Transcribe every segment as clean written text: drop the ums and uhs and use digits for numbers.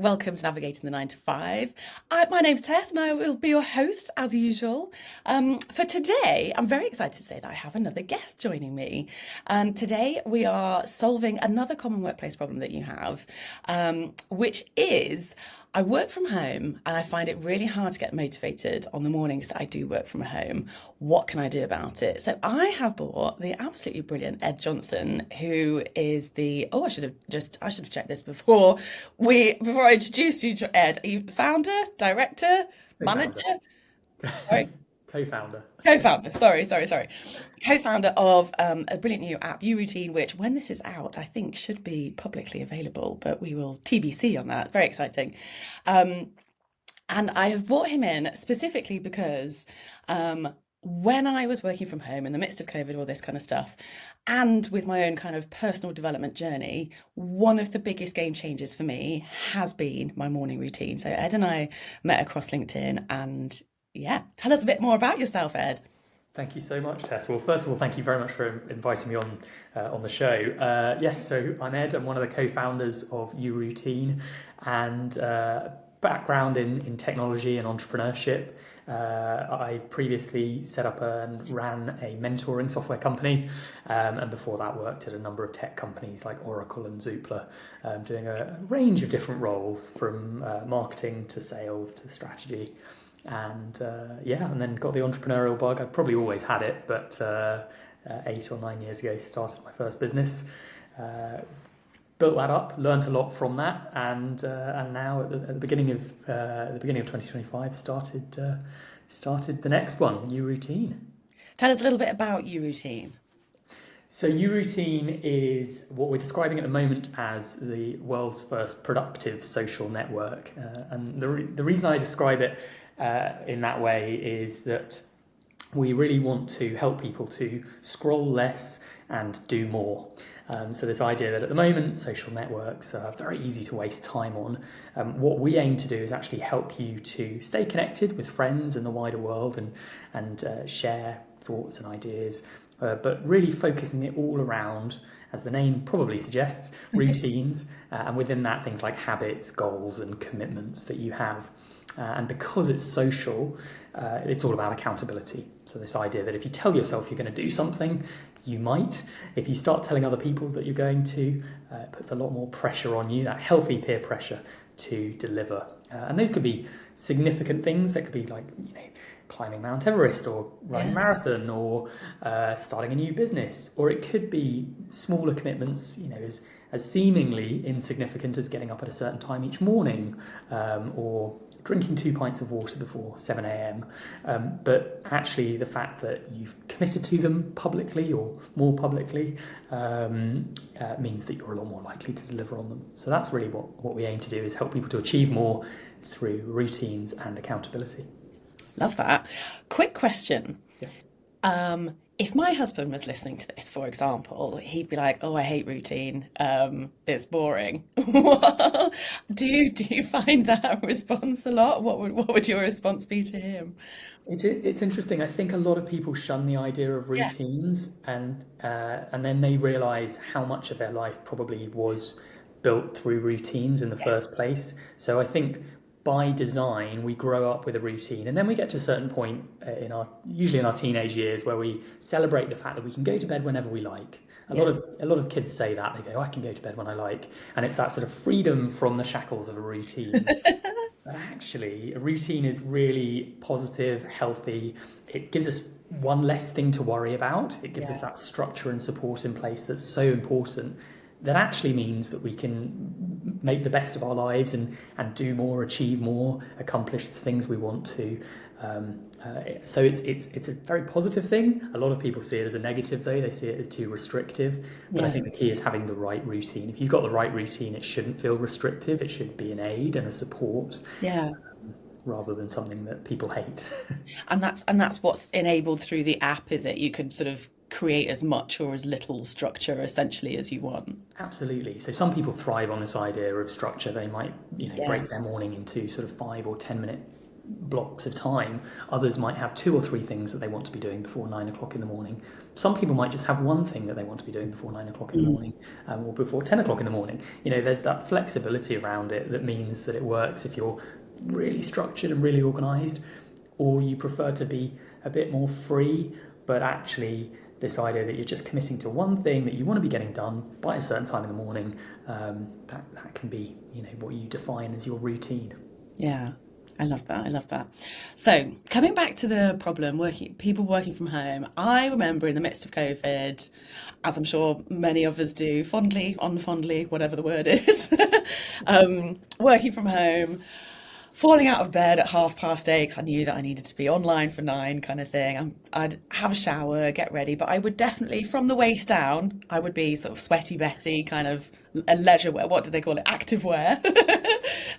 welcome to Navigating the 9 to 5. My name's Tess and I will be your host as usual. For today, I'm very excited to say that I have another guest joining me. And today we are solving another common workplace problem that you have, which is I work from home and I find it really hard to get motivated on the mornings that I do work from home. What can I do about it? So I have brought the absolutely brilliant Ed Johnson, who is I should have checked this before I introduced you to Ed. Are you founder, director, manager? Co-founder. Sorry. Co-founder. Co-founder, sorry. Co-founder of a brilliant new app, uRoutine, which when this is out, I think should be publicly available, but we will TBC on that. Very exciting. And I have brought him in specifically because when I was working from home in the midst of COVID, all this kind of stuff, and with my own kind of personal development journey, one of the biggest game changers for me has been my morning routine. So Ed and I met across LinkedIn, and yeah, tell us a bit more about yourself, Ed. Thank you so much, Tess. Well, first of all, thank you very much for inviting me on the show. Yes, so I'm Ed. I'm one of the co-founders of uRoutine, and background in technology and entrepreneurship. I previously set up and ran a mentoring software company, and before that worked at a number of tech companies like Oracle and Zoopla, doing a range of different roles from marketing to sales to strategy. And and then got the entrepreneurial bug. I'd probably always had it, but 8 or 9 years ago started my first business. Built that up, learned a lot from that, and now at the beginning of 2025 started the next one, uRoutine. Tell us a little bit about uRoutine. So uRoutine is what we're describing at the moment as the world's first productive social network, and the reason I describe it in that way is that we really want to help people to scroll less and do more. So this idea that at the moment social networks are very easy to waste time on. What we aim to do is actually help you to stay connected with friends in the wider world and share thoughts and ideas, but really focusing it all around, as the name probably suggests, routines, and within that things like habits, goals and commitments that you have. And because it's social, it's all about accountability. So this idea that if you tell yourself you're going to do something, you might. If you start telling other people that you're going to, it puts a lot more pressure on you, that healthy peer pressure to deliver. And those could be significant things. That could be like, climbing Mount Everest or running a marathon or starting a new business. Or it could be smaller commitments, as seemingly insignificant as getting up at a certain time each morning, or drinking 2 pints of water before 7 a.m. But actually the fact that you've committed to them publicly or more publicly means that you're a lot more likely to deliver on them. So that's really what we aim to do, is help people to achieve more through routines and accountability. Love that. Quick question. Yes. If my husband was listening to this, for example, he'd be like, "Oh, I hate routine. It's boring." Do you find that response a lot? What would your response be to him? It's interesting. I think a lot of people shun the idea of Yeah. routines, and then they realise how much of their life probably was built through routines in the Yes. first place. So I think by design we grow up with a routine, and then we get to a certain point usually in our teenage years, where we celebrate the fact that we can go to bed whenever we like. A Yeah. lot of kids say that. They go, "I can go to bed when I like," and it's that sort of freedom from the shackles of a routine. But actually, a routine is really positive, healthy. It gives us one less thing to worry about. It gives us Yeah. that structure and support in place that's so important. That actually means that we can make the best of our lives and do more, achieve more, accomplish the things we want to. So it's a very positive thing. A lot of people see it as a negative, though. They see it as too restrictive. But I Yeah. think the key is having the right routine. If you've got the right routine, it shouldn't feel restrictive. It should be an aid and a support, Yeah. rather than something that people hate. And that's what's enabled through the app, is it? You can sort of create as much or as little structure essentially as you want. Absolutely. So some people thrive on this idea of structure. They might, Yeah. break their morning into sort of 5 or 10 minute blocks of time. Others might have two or three things that they want to be doing before 9 o'clock in the morning. Some people might just have one thing that they want to be doing before 9 o'clock in the Mm. morning, or before 10 o'clock in the morning. There's that flexibility around it that means that it works if you're really structured and really organised, or you prefer to be a bit more free, but actually this idea that you're just committing to one thing that you want to be getting done by a certain time in the morning, that can be, what you define as your routine. Yeah, I love that. I love that. So coming back to the problem, people working from home, I remember in the midst of COVID, as I'm sure many of us do, fondly, unfondly, whatever the word is, working from home, falling out of bed at 8:30 because I knew that I needed to be online for 9 kind of thing. I'd have a shower, get ready, but I would definitely, from the waist down, I would be sort of sweaty Betty, kind of a leisure wear. What do they call it? Active wear.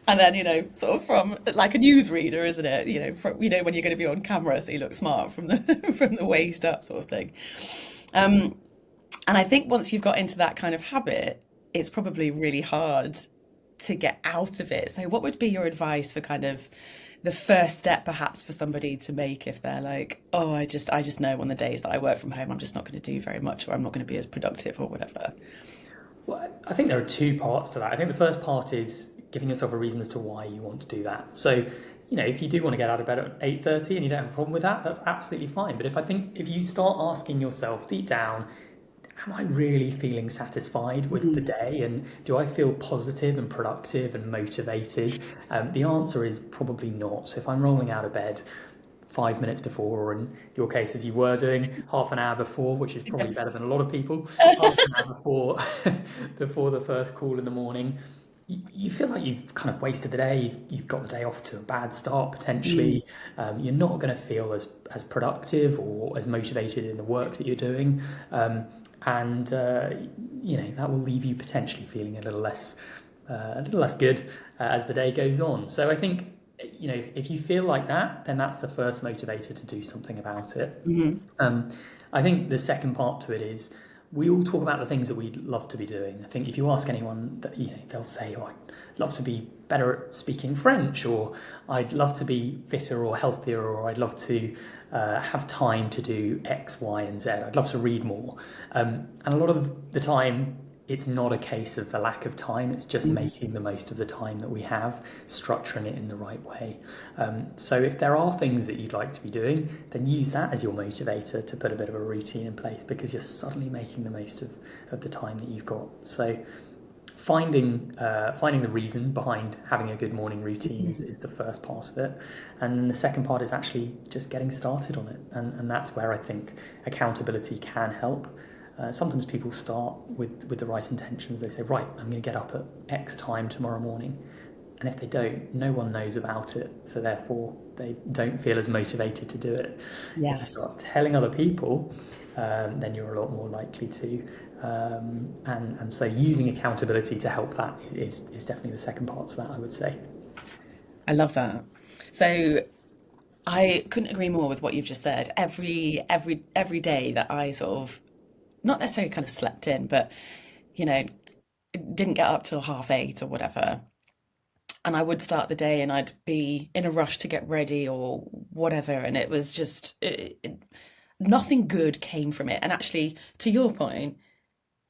And then, sort of from like a newsreader, isn't it? When you're going to be on camera, so you look smart from the from the waist up, sort of thing. Um, and I think once you've got into that kind of habit, it's probably really hard to get out of it. So what would be your advice for kind of the first step perhaps for somebody to make if they're like, oh, I just know on the days that I work from home, I'm just not going to do very much, or I'm not going to be as productive or whatever. Well, I think there are two parts to that. I think the first part is giving yourself a reason as to why you want to do that. So, if you do want to get out of bed at 8:30 and you don't have a problem with that, that's absolutely fine. But if you start asking yourself deep down, am I really feeling satisfied with the Mhm. day? And do I feel positive and productive and motivated? The answer is probably not. So if I'm rolling out of bed 5 minutes before, or in your case, as you were doing, half an hour before, which is probably better than a lot of people, half an hour before before the first call in the morning, you feel like you've kind of wasted the day. You've got the day off to a bad start Mm. potentially. You're not going to feel as productive or as motivated in the work that you're doing, and that will leave you potentially feeling a little less good as the day goes on. So I think if you feel like that, then that's the first motivator to do something about it. Mhm. Um, I think the second part to it is we all talk about the things that we'd love to be doing. I think if you ask anyone, that they'll say, "Oh, I'd love to be better at speaking French," or "I'd love to be fitter or healthier," or "I'd love to have time to do X, Y, and Z. I'd love to read more." And a lot of the time, it's not a case of the lack of time. It's just Mhm. making the most of the time that we have, structuring it in the right way. So if there are things that you'd like to be doing, then use that as your motivator to put a bit of a routine in place, because you're suddenly making the most of the time that you've got. So finding the reason behind having a good morning routine Mhm. is the first part of it, and the second part is actually just getting started on it, and that's where I think accountability can help. Sometimes people start with the right intentions. They say, right, I'm going to get up at X time tomorrow morning, and if they don't, no one knows about it, so therefore they don't feel as motivated to do it. If you Yes. start telling other people, then you're a lot more likely to. And so using accountability to help that is definitely the second part to that, I would say. I love that. So I couldn't agree more with what you've just said. Every day that I sort of not necessarily kind of slept in, but you know, didn't get up till 8:30 or whatever. And I would start the day and I'd be in a rush to get ready or whatever. And it was just nothing good came from it. And actually, to your point,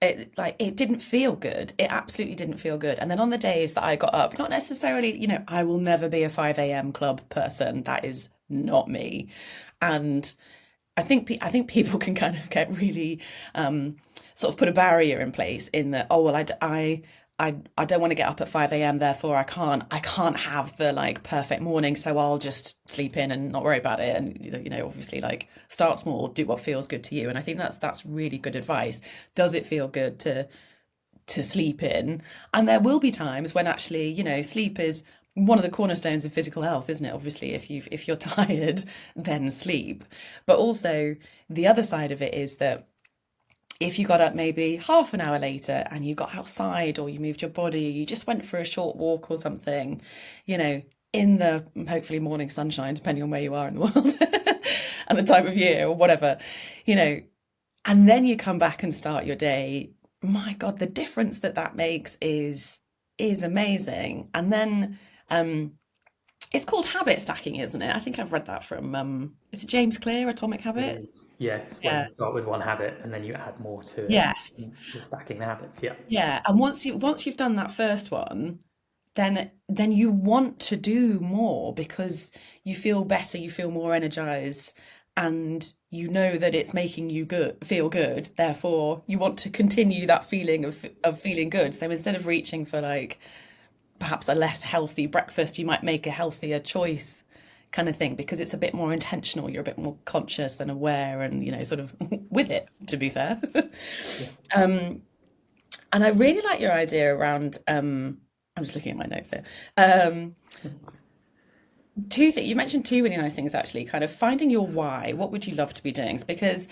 it didn't feel good. It absolutely didn't feel good. And then on the days that I got up, not necessarily, I will never be a 5 a.m. club person. That is not me. And I think people can kind of get really sort of put a barrier in place in that, oh well, I don't want to get up at 5 a.m. therefore I can't have the like perfect morning, so I'll just sleep in and not worry about it. And obviously, like, start small, do what feels good to you. And I think that's really good advice. Does it feel good to sleep in? And there will be times when actually, sleep is one of the cornerstones of physical health, isn't it? Obviously, if you're tired, then sleep. But also the other side of it is that if you got up maybe half an hour later and you got outside or you moved your body, you just went for a short walk or something, you know, in the hopefully morning sunshine, depending on where you are in the world and the time of year or whatever, you know, and then you come back and start your day. My God, the difference that makes is amazing. And then um, it's called habit stacking, isn't it? I think I've read that from is it James Clear, Atomic It Habits? is, yes, when Yeah. you start with one habit and then you add more to it. Yes. And you're stacking the habits. Yeah. Yeah. And once you've done that first one, then you want to do more because you feel better, you feel more energized, and you know that it's making you feel good. Therefore, you want to continue that feeling of feeling good. So instead of reaching for like perhaps a less healthy breakfast, you might make a healthier choice kind of thing because it's a bit more intentional, you're a bit more conscious and aware and, sort of with it, to be fair. Yeah. And I really like your idea around I'm just looking at my notes here. Um, two things you mentioned, two really nice things actually, kind of finding your why. What would you love to be doing? Because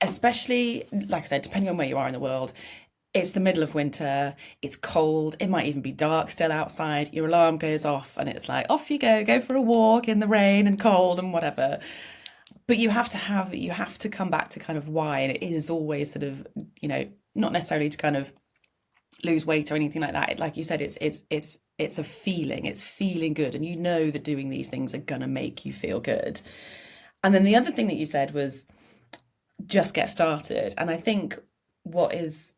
especially, like I said, depending on where you are in the world, it's the middle of winter, it's cold, it might even be dark still outside, your alarm goes off and it's like off you go for a walk in the rain and cold and whatever. But you have to come back to kind of why, and it is always sort of, not necessarily to kind of lose weight or anything like that. Like you said, it's a feeling. It's feeling good, and you know that doing these things are gonna make you feel good. And then the other thing that you said was just get started. And I think what is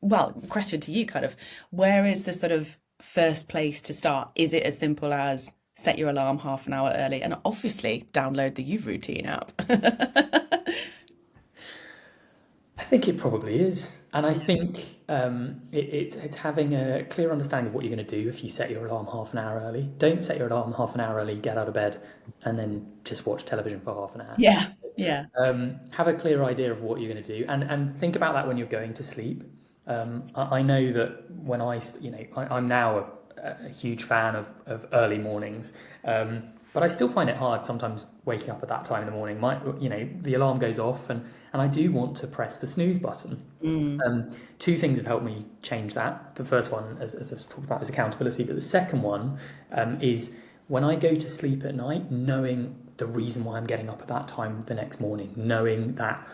well, question to you, kind of, where is the sort of first place to start? Is it as simple as set your alarm half an hour early and obviously download the U Routine app? I think it probably is. And I think it's having a clear understanding of what you're going to do if you set your alarm half an hour early. Don't set your alarm half an hour early, get out of bed, and then just watch television for half an hour. Yeah, yeah, Have a clear idea of what you're going to do, and think about that when you're going to sleep. I know that when I'm now a huge fan of early mornings, but I still find it hard sometimes waking up at that time in the morning. The alarm goes off, and I do want to press the snooze button. Two things have helped me change that. The first one, as I talked about, is accountability, but the second one is when I go to sleep at night, knowing the reason why I'm getting up at that time the next morning, knowing that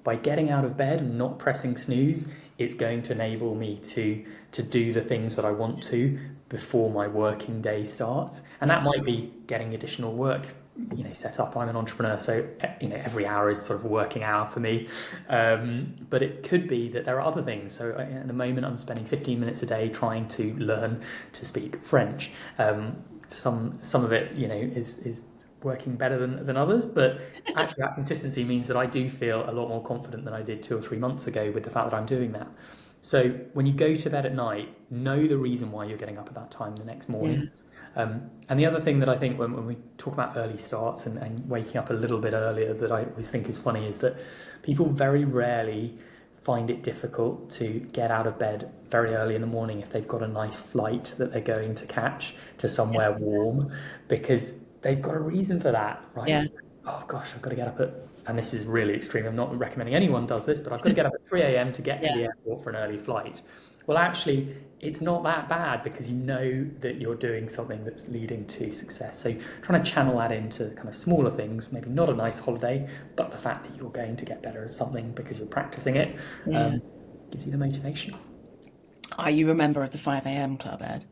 by getting out of bed and not pressing snooze, it's going to enable me to do the things that I want to before my working day starts. And that might be getting additional work set up. I'm an entrepreneur, so every hour is sort of a working hour for me. But it could be that there are other things. So at the moment, I'm spending 15 minutes a day trying to learn to speak French. Some of it, is working better than others, but actually that consistency means that I do feel a lot more confident than I did 2 or 3 months ago with the fact that I'm doing that. So when you go to bed at night, know the reason why you're getting up at that time the next yeah, morning. And the other thing that I think when we talk about early starts and waking up a little bit earlier that I always think is funny is that people very rarely find it difficult to get out of bed very early in the morning if they've got a nice flight that they're going to catch to somewhere warm, because they've got a reason for that, right? yeah, Oh gosh, I've got to get up at, and this is really extreme, I'm not recommending anyone does this, but I've got to get up at 3 a.m. to get to yeah, the airport for an early flight. Well, actually, it's not that bad because you know that you're doing something that's leading to success. So trying to channel that into kind of smaller things, maybe not a nice holiday, but the fact that you're going to get better at something because you're practicing it, yeah. gives you the motivation. Are you a member of the 5 a.m. club, Ed?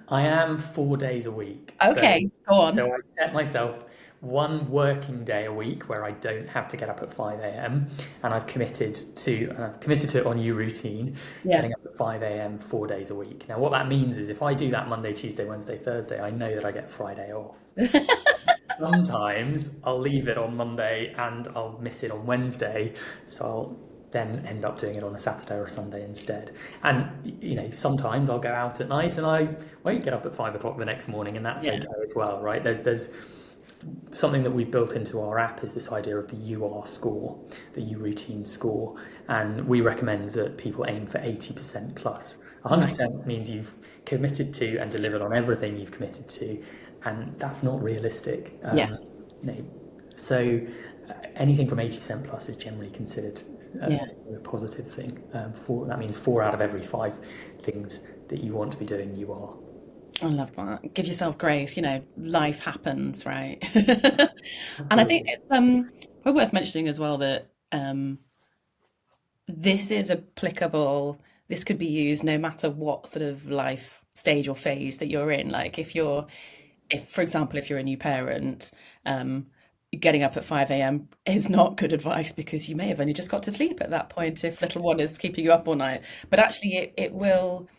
I am 4 days a week. Okay, go So on. I set myself one working day a week where I don't have to get up at 5 a.m. and I've committed to it on U Routine, Yeah. getting up at 5 a.m. 4 days a week. Now what that means is if I do that Monday, Tuesday, Wednesday, Thursday, I know that I get Friday off. Sometimes I'll leave it on Monday and I'll miss it on Wednesday, so I'll then end up doing it on a Saturday or a Sunday instead. And sometimes I'll go out at night and I won't get up at 5 o'clock the next morning, and that's Yeah, okay as well, right? There's something that we've built into our app is this idea of the UR score, the U Routine score, and we recommend that people aim for 80% plus. right. 100% means you've committed to and delivered on everything you've committed to, and that's not realistic. Yes. You know, so anything from 80% plus is generally considered Yeah. a positive thing. That means 4 out of every 5 things that you want to be doing, you are. I love that. Give yourself grace, life happens, right? And I think Absolutely. it's probably worth mentioning as well that this is applicable, this could be used no matter what sort of life stage or phase that you're in. Like if you're if, for example, if you're a new parent, um, getting up at 5 a.m. is not good advice because you may have only just got to sleep at that point if little one is keeping you up all night. But actually, it will,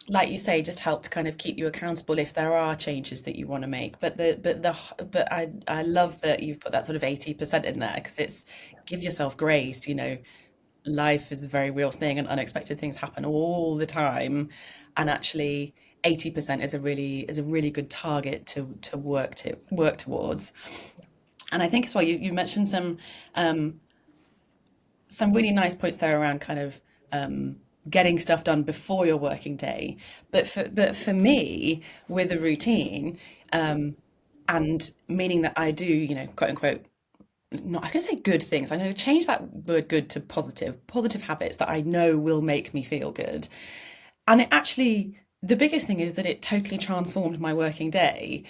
like you say, just help to kind of keep you accountable if there are changes that you want to make. But I love that you've put that sort of 80% in there because it's give yourself grace, life is a very real thing and unexpected things happen all the time. And actually 80% is a really good target to work towards. And I think as well, you mentioned some really nice points there around kind of getting stuff done before your working day. But for me, with a routine, and meaning that I do, quote unquote, not I was going to say good things. I know change that word good to positive habits that I know will make me feel good. And it actually, the biggest thing is that it totally transformed my working day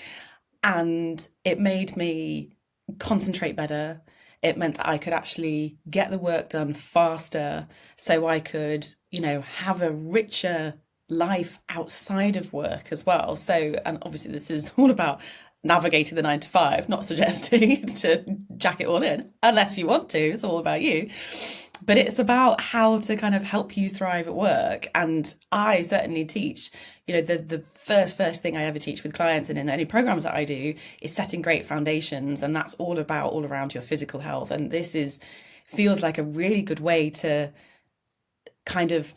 and it made me concentrate better. It meant that I could actually get the work done faster so I could, have a richer life outside of work as well. So, and obviously, this is all about navigating the 9 to 5, not suggesting to jack it all in unless you want to. It's all about you, but it's about how to kind of help you thrive at work. And I certainly teach, the first thing I ever teach with clients and in any programs that I do is setting great foundations. And that's all about all around your physical health. And this is feels like a really good way to kind of,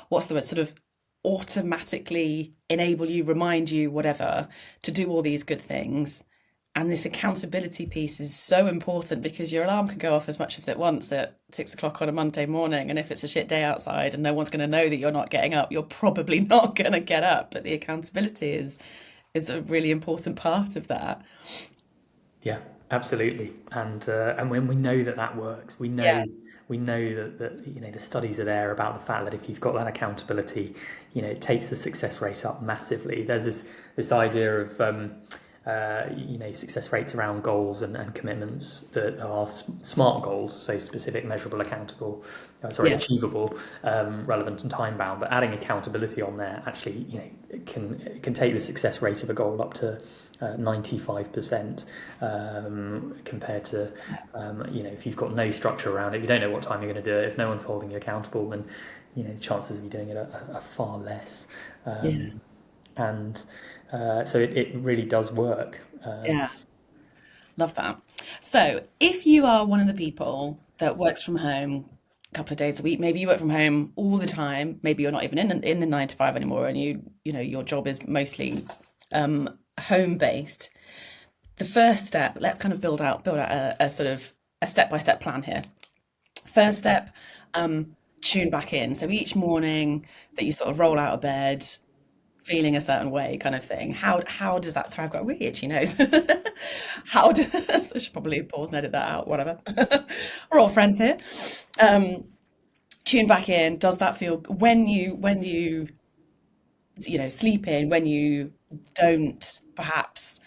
what's the word, sort of automatically enable you, remind you, whatever, to do all these good things. And this accountability piece is so important because your alarm can go off as much as it wants at 6 o'clock on a Monday morning. And if it's a shit day outside and no one's going to know that you're not getting up, you're probably not going to get up. But the accountability is a really important part of that. Yeah, absolutely. And when we know that that works, Yeah. we know that the studies are there about the fact that if you've got that accountability, it takes the success rate up massively. There's this idea of success rates around goals and commitments that are smart goals, so specific, measurable, accountable, Yeah. achievable, relevant and time bound. But adding accountability on there actually, it can take the success rate of a goal up to 95% compared to if you've got no structure around it, if you don't know what time you're going to do it, if no one's holding you accountable, then the chances of you doing it are far less. Yeah. And so it really does work. Yeah. Love that. So, if you are one of the people that works from home a couple of days a week, maybe you work from home all the time, maybe you're not even in the 9 to 5 anymore, and your job is mostly home based. The first step, let's kind of build out a sort of a step by step plan here. First step, tune back in. So each morning that you sort of roll out of bed, feeling a certain way kind of thing. How does that? Sorry, I've got a really itchy nose. How does I should probably pause and edit that out, whatever. We're all friends here. Um, Tune back in. Does that feel when you sleep in, when you don't perhaps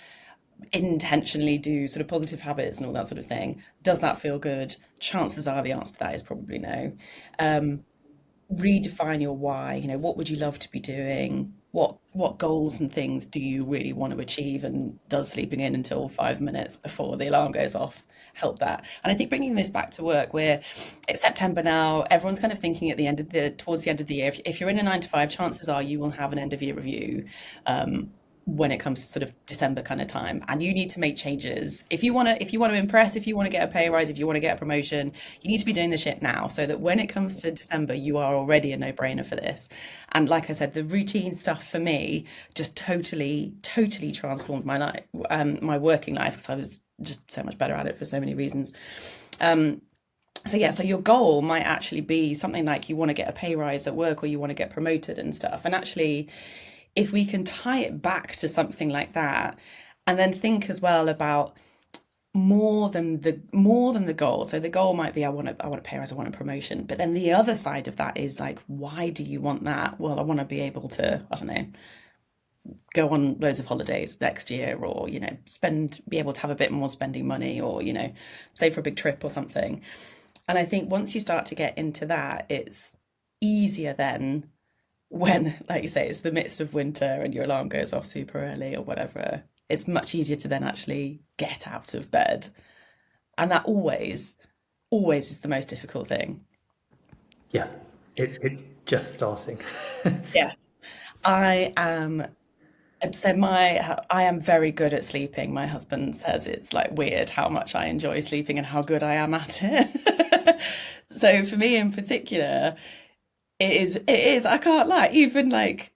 intentionally do sort of positive habits and all that sort of thing, does that feel good? Chances are the answer to that is probably no. Um, Redefine your why. What would you love to be doing? What goals and things do you really want to achieve? And does sleeping in until 5 minutes before the alarm goes off help that? And I think bringing this back to work, where it's September now, everyone's kind of thinking at the end of the towards the end of the year. If you're in a 9 to 5, chances are you will have an end of year review. When it comes to sort of December kind of time, and you need to make changes if you want to impress, if you want to get a pay rise, if you want to get a promotion, you need to be doing the shit now so that when it comes to December you are already a no-brainer for this. And like I said, the routine stuff for me just totally transformed my life, my working life, because I was just so much better at it for so many reasons. So yeah, so your goal might actually be something like you want to get a pay rise at work or you want to get promoted and stuff. And actually, if we can tie it back to something like that, and then think as well about more than the goal. So the goal might be I want a pay rise, I want a promotion. But then the other side of that is like, why do you want that? Well, I want to be able to, I don't know, go on loads of holidays next year, or be able to have a bit more spending money, or save for a big trip or something. And I think once you start to get into that, it's easier then when, like you say, it's the midst of winter and your alarm goes off super early or whatever, it's much easier to then actually get out of bed. And that always is the most difficult thing. Yeah, it's just starting. Yes. I am so my I am very good at sleeping. My husband says it's like weird how much I enjoy sleeping and how good I am at it. So for me in particular, it is I can't lie. Even like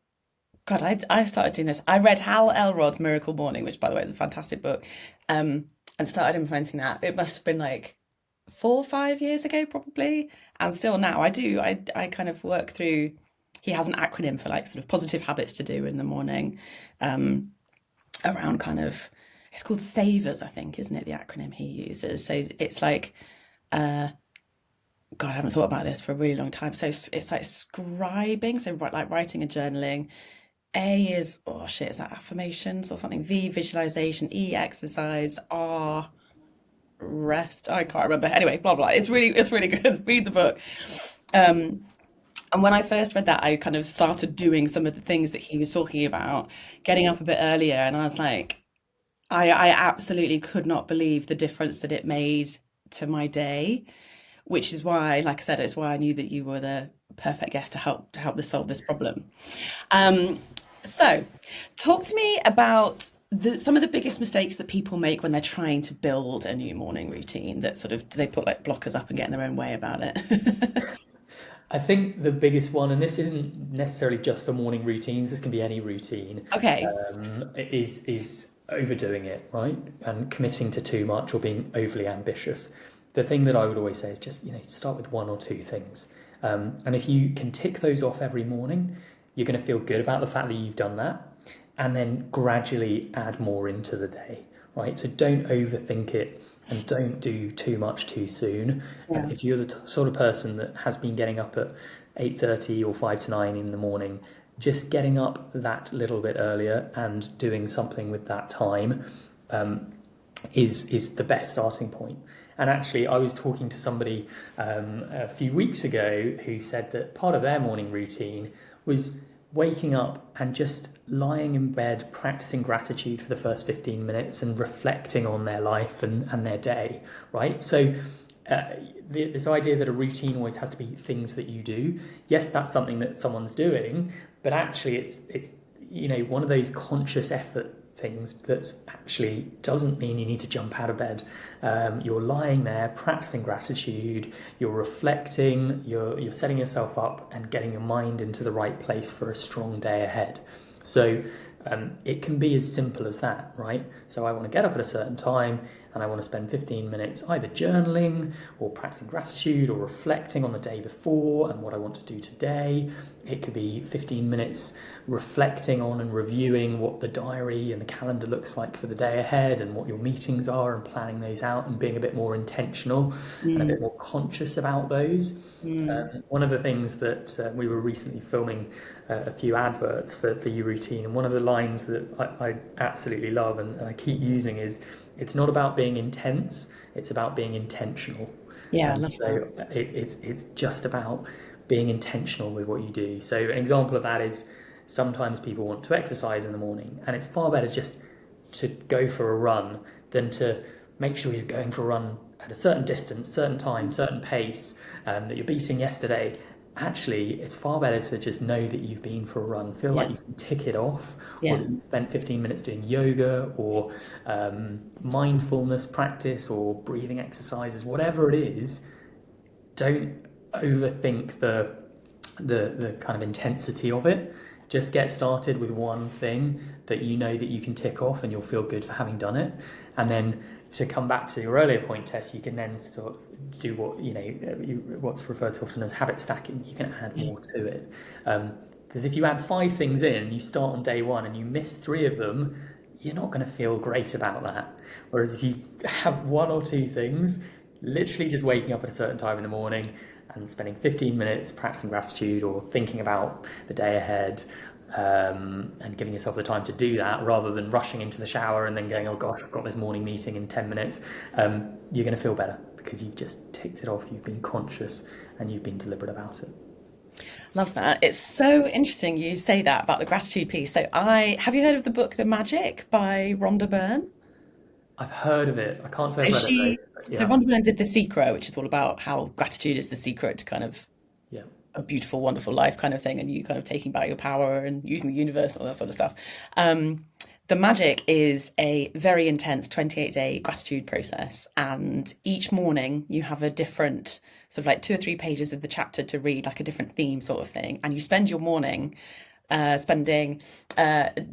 God, I started doing this. I read Hal Elrod's Miracle Morning, which by the way is a fantastic book, and started implementing that. It must have been like 4 or 5 years ago, probably. And still now, I do. I kind of work through. He has an acronym for like sort of positive habits to do in the morning, around kind of. It's called Savers, I think, isn't it? The acronym he uses. So it's like God, I haven't thought about this for a really long time. So it's like scribing, so like writing and journaling. A is, oh shit, is that affirmations or something? V, visualization. E, exercise. R, rest. I can't remember. Anyway, blah blah. It's really good. Read the book. Um, and when I first read that, I kind of started doing some of the things that he was talking about, getting up a bit earlier, and I was like, I absolutely could not believe the difference that it made to my day, which is why, like I said, it's why I knew that you were the perfect guest to help us solve this problem. Um, so, talk to me about some of the biggest mistakes that people make when they're trying to build a new morning routine that sort of they put like blockers up and get in their own way about it. I think the biggest one, and this isn't necessarily just for morning routines, this can be any routine, Okay. is overdoing it, right? And committing to too much or being overly ambitious. The thing that I would always say is just, start with one or two things. And if you can tick those off every morning, you're going to feel good about the fact that you've done that, and then gradually add more into the day, right? So don't overthink it and don't do too much too soon. Yeah. If you're the sort of person that has been getting up at 8:30 or 5 to 9 in the morning, just getting up that little bit earlier and doing something with that time is the best starting point. And actually, I was talking to somebody a few weeks ago who said that part of their morning routine was waking up and just lying in bed, practicing gratitude for the first 15 minutes and reflecting on their life and their day, right? So uh, this idea that a routine always has to be things that you do, yes, that's something that someone's doing, but actually it's one of those conscious effort things that actually doesn't mean you need to jump out of bed. You're lying there practicing gratitude, you're reflecting, you're setting yourself up and getting your mind into the right place for a strong day ahead. So it can be as simple as that, right? So I want to get up at a certain time and I want to spend 15 minutes either journaling or practicing gratitude or reflecting on the day before and what I want to do today. It could be 15 minutes reflecting on and reviewing what the diary and the calendar looks like for the day ahead and what your meetings are and planning those out and being a bit more intentional and a Mm, bit more conscious about those. mm. One of the things that we were recently filming a few adverts for YouRoutine, and one of the lines that I absolutely love and I keep using is, it's not about being intense, it's about being intentional. Yeah, I And love that. so it's just about being intentional with what you do. So an example of that is sometimes people want to exercise in the morning, and it's far better just to go for a run than to make sure you're going for a run at a certain distance, certain time, certain pace that you're beating yesterday. Actually, it's far better to just know that you've been for a run, feel like Yeah, you can tick it off, or yeah. that you've spent 15 minutes doing yoga or mindfulness practice or breathing exercises, whatever it is. Don't overthink the kind of intensity of it. Just get started with one thing that you know that you can tick off and you'll feel good for having done it. And then to come back to your earlier point, Tess, you can then sort of do what's referred to often as habit stacking. You can add Yeah. more to it. Because if you add 5 things in, you start on day one and you miss 3 of them, you're not going to feel great about that. Whereas if you have 1 or 2 things, literally just waking up at a certain time in the morning and spending 15 minutes practicing gratitude or thinking about the day ahead, and giving yourself the time to do that rather than rushing into the shower and then going, oh gosh, I've got this morning meeting in 10 minutes, you're going to feel better because you've just ticked it off, you've been conscious and you've been deliberate about it. Love that. It's so interesting you say that about the gratitude piece. So I have you heard of the book The Magic by Rhonda Byrne? I've heard of it. I can't say I've So read it though. she But so yeah, Rhonda Byrne did The Secret, which is all about how gratitude is the secret to kind of yeah. a beautiful, wonderful life kind of thing, and you kind of taking back your power and using the universe and all that sort of stuff. The Magic is a very intense 28-day gratitude process, and each morning you have a different sort of like 2 or 3 pages of the chapter to read, like a different theme sort of thing, and you spend your morning spending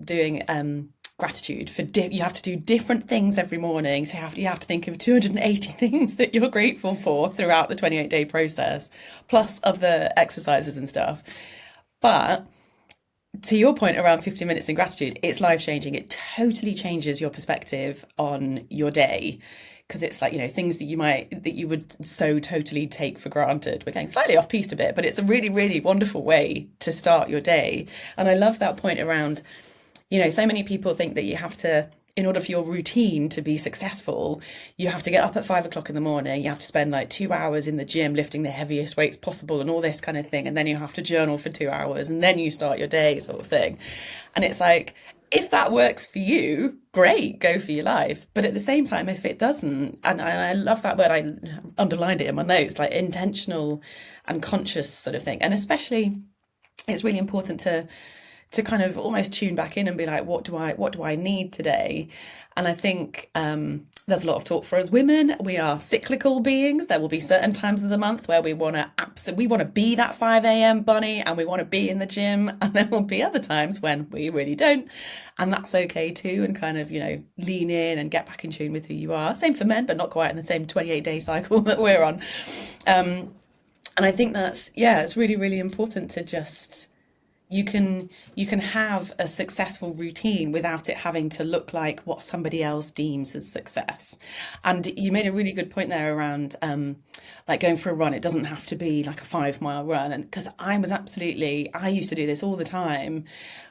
doing gratitude for you have to do different things every morning, so you have to think of 280 things that you're grateful for throughout the 28-day process, plus other exercises and stuff. But to your point around 50 minutes in gratitude, it's life changing. It totally changes your perspective on your day, because it's like, things that you would so totally take for granted. We're getting slightly off piste a bit, but it's a really, really wonderful way to start your day. And I love that point around, so many people think that you have to, in order for your routine to be successful, you have to get up at 5 o'clock in the morning. You have to spend like 2 hours in the gym lifting the heaviest weights possible and all this kind of thing. And then you have to journal for 2 hours and then you start your day, sort of thing. And it's like, if that works for you, great, go for your life. But at the same time, if it doesn't, and I love that word, I underlined it in my notes, like intentional and conscious sort of thing. And especially, it's really important to kind of almost tune back in and be like, what do I need today? And I think there's a lot of talk for us women. We are cyclical beings. There will be certain times of the month where we want to be that 5 a.m. bunny and we want to be in the gym, and there will be other times when we really don't, and that's okay too. And kind of lean in and get back in tune with who you are. Same for men, but not quite in the same 28-day cycle that we're on. And I think that's, yeah, it's really, really important to just you can have a successful routine without it having to look like what somebody else deems as success. And you made a really good point there around like going for a run. It doesn't have to be like a 5 mile run. And because I used to do this all the time,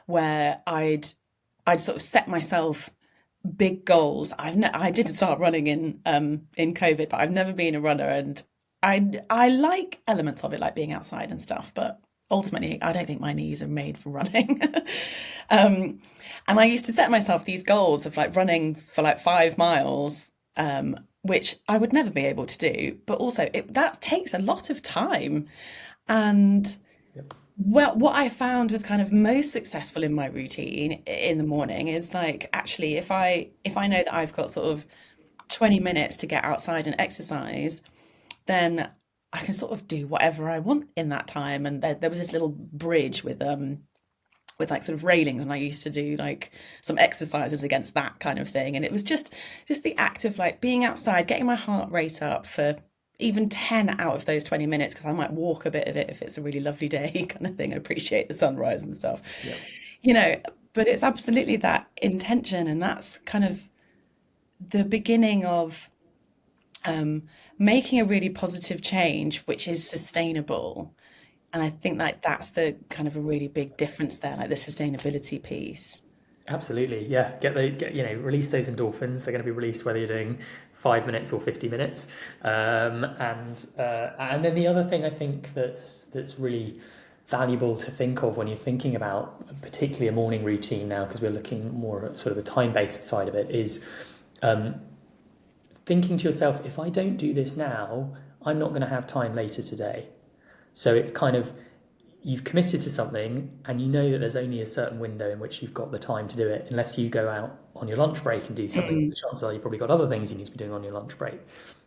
where I'd sort of set myself big goals. I did start running in COVID, but I've never been a runner, and I like elements of it, like being outside and stuff, but ultimately, I don't think my knees are made for running. And I used to set myself these goals of like running for like 5 miles, which I would never be able to do. But also, that takes a lot of time. And Yep. well, what I found was kind of most successful in my routine in the morning is like, actually, if I know that I've got sort of 20 minutes to get outside and exercise, then I can sort of do whatever I want in that time. And there was this little bridge with like sort of railings, and I used to do like some exercises against that kind of thing. And it was just the act of like being outside, getting my heart rate up for even 10 out of those 20 minutes, because I might walk a bit of it if it's a really lovely day kind of thing. I appreciate the sunrise and stuff, Yep. you know, but it's absolutely that intention, and that's kind of the beginning of making a really positive change, which is sustainable. And I think like that's the kind of a really big difference there, like the sustainability piece. Absolutely, yeah. Release those endorphins. They're going to be released whether you're doing 5 minutes or 50 minutes. And then the other thing I think that's really valuable to think of when you're thinking about particularly a morning routine now, because we're looking more at sort of the time-based side of it, is um, thinking to yourself, if I don't do this now, I'm not going to have time later today. So it's kind of, you've committed to something and you know that there's only a certain window in which you've got the time to do it, unless you go out on your lunch break and do something. Mm, The chances are you've probably got other things you need to be doing on your lunch break.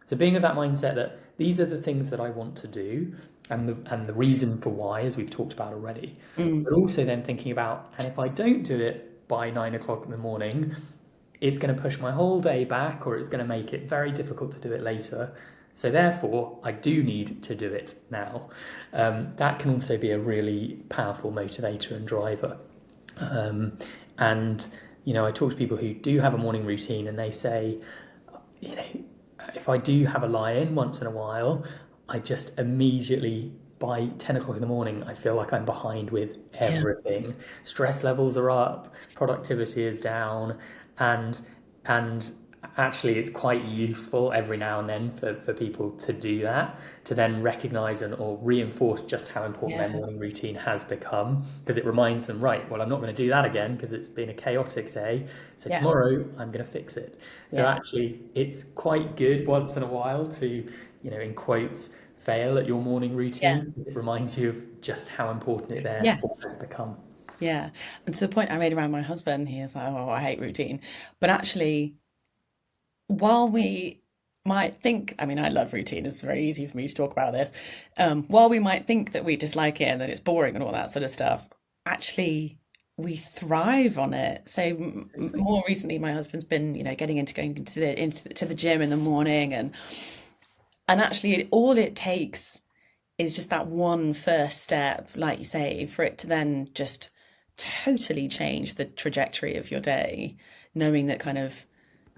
So being of that mindset that these are the things that I want to do, and the reason for why, as we've talked about already, mm. but also then thinking about, and if I don't do it by 9 o'clock in the morning, it's going to push my whole day back, or it's going to make it very difficult to do it later. So therefore, I do need to do it now. That can also be a really powerful motivator and driver. Um, and, I talk to people who do have a morning routine, and they say, you know, if I do have a lie-in once in a while, I just immediately, by 10 o'clock in the morning, I feel like I'm behind with Yeah. everything. Stress levels are up, productivity is down, and and actually it's quite useful every now and then for people to do that, to then recognize and or reinforce just how important their Yeah, morning routine has become, because it reminds them, right, well, I'm not going to do that again because it's been a chaotic day, so yes, tomorrow I'm going to fix it. So yeah, actually it's quite good once in a while to, in quotes, fail at your morning yeah, routine, because it reminds you of just how important it therefore yes, has become. yeah. And to the point I made around my husband, he is like, oh, I hate routine. But actually, while we might think, I mean, I love routine, it's very easy for me to talk about this. While we might think that we dislike it and that it's boring and all that sort of stuff, actually, we thrive on it. So Totally. more recently, my husband's been, getting into going to the gym in the morning, and actually, all it takes is just that one first step, like you say, for it to then just totally change the trajectory of your day, knowing that kind of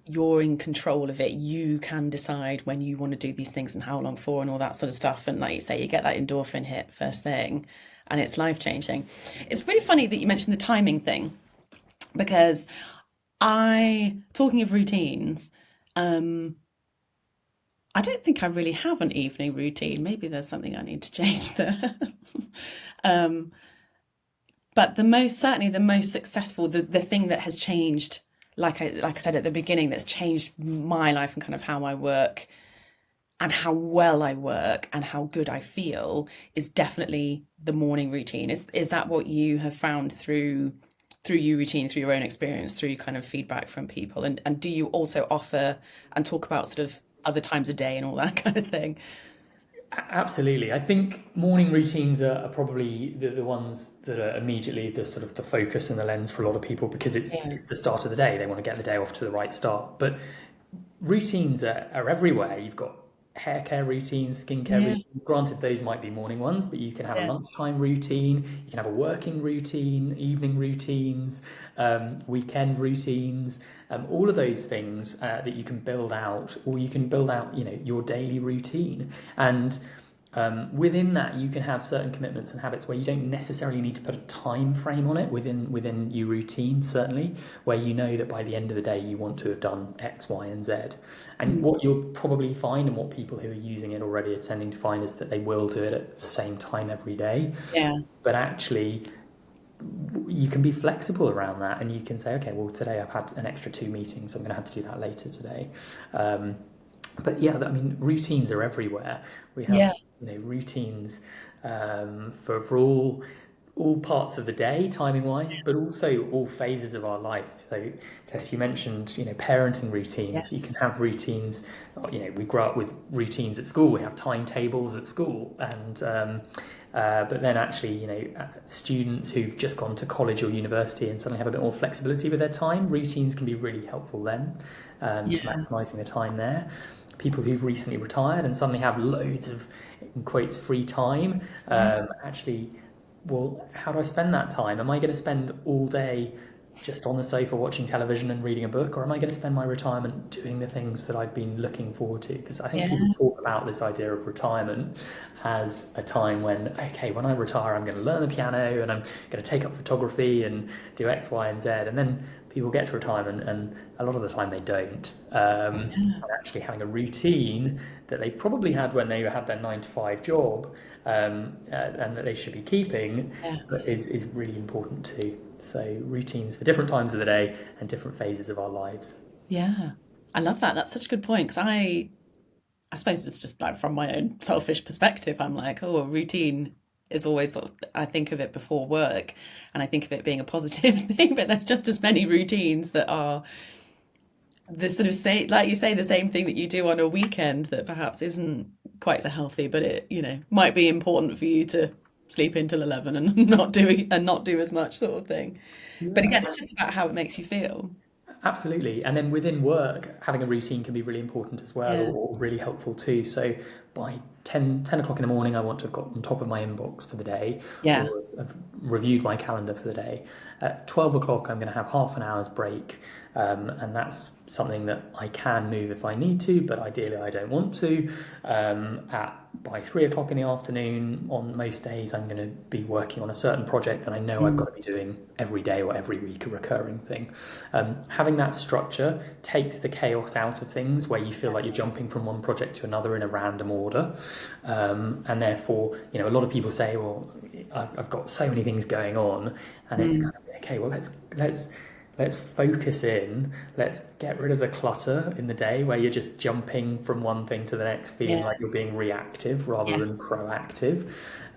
you're in control of it. You can decide when you want to do these things and how long for and all that sort of stuff. And like you say, you get that endorphin hit first thing and it's life changing. It's really funny that you mentioned the timing thing because talking of routines, um, I don't think I really have an evening routine. Maybe there's something I need to change there. um, but certainly the most successful, the thing that has changed, like I said at the beginning, that's changed my life and kind of how I work and how well I work and how good I feel is definitely the morning routine. Is that what you have found through your routine, through your own experience, through kind of feedback from people? And do you also offer and talk about sort of other times of day and all that kind of thing? Absolutely. I think morning routines are probably the ones that are immediately the sort of the focus and the lens for a lot of people, because Yeah. it's the start of the day. They want to get the day off to the right start. But routines are everywhere. You've got hair care routines, skincare Yeah. routines. Granted, those might be morning ones, but you can have a Yeah. lunchtime routine, you can have a working routine, evening routines, weekend routines, all of those things that you can build out, or you can build out, your daily routine. And within that, you can have certain commitments and habits where you don't necessarily need to put a time frame on it within your routine, certainly, where you know that by the end of the day you want to have done X, Y, and Z. And Mm. what you'll probably find, and what people who are using it already are tending to find, is that they will do it at the same time every day. Yeah. But actually, you can be flexible around that, and you can say, okay, well, today I've had an extra 2 meetings, so I'm going to have to do that later today. Um, but yeah, I mean, routines are everywhere. We have, Yeah. routines for all parts of the day, timing wise, but also all phases of our life. So, Tess, you mentioned, parenting routines. You Yes. can have routines. We grow up with routines at school. We have timetables at school, and but then actually, students who've just gone to college or university and suddenly have a bit more flexibility with their time, routines can be really helpful then, to Yeah. maximising the time there. People who've recently retired and suddenly have loads of, in quotes, free time, Yeah. actually, well, how do I spend that time? Am I going to spend all day just on the sofa watching television and reading a book, or am I going to spend my retirement doing the things that I've been looking forward to? Because I think Yeah. people talk about this idea of retirement as a time when, okay, when I retire, I'm going to learn the piano and I'm going to take up photography and do X, Y, and Z. And then people get to retirement, and a lot of the time they don't. And actually having a routine that they probably had when they had their 9 to 5 job, and that they should be keeping, Yes. is really important too. So routines for different times of the day and different phases of our lives. Yeah. I love that. That's such a good point because I suppose it's just like from my own selfish perspective, I'm like, oh, a routine is always sort of, I think of it before work and I think of it being a positive thing, but there's just as many routines that are the sort of say, like you say, the same thing that you do on a weekend that perhaps isn't quite so healthy, but it, might be important for you to sleep until 11 and not do as much sort of thing. But Yeah, again, it's just about how it makes you feel. absolutely. And then within work, having a routine can be really important as well, Yeah. or really helpful too. So by 10 o'clock in the morning, I want to have got on top of my inbox for the day, Yeah. or have reviewed my calendar for the day. At 12 o'clock, I'm going to have half an hour's break, and that's something that I can move if I need to, but ideally I don't want to. By 3 o'clock in the afternoon, on most days, I'm going to be working on a certain project that I know I've got to be doing every day or every week, a recurring thing. Having that structure takes the chaos out of things where you feel like you're jumping from one project to another in a random order. And therefore, a lot of people say, well, I've got so many things going on, and it's kind of, okay, well, let's focus in. Let's get rid of the clutter in the day where you're just jumping from one thing to the next, feeling Yeah. like you're being reactive rather than Yes. proactive.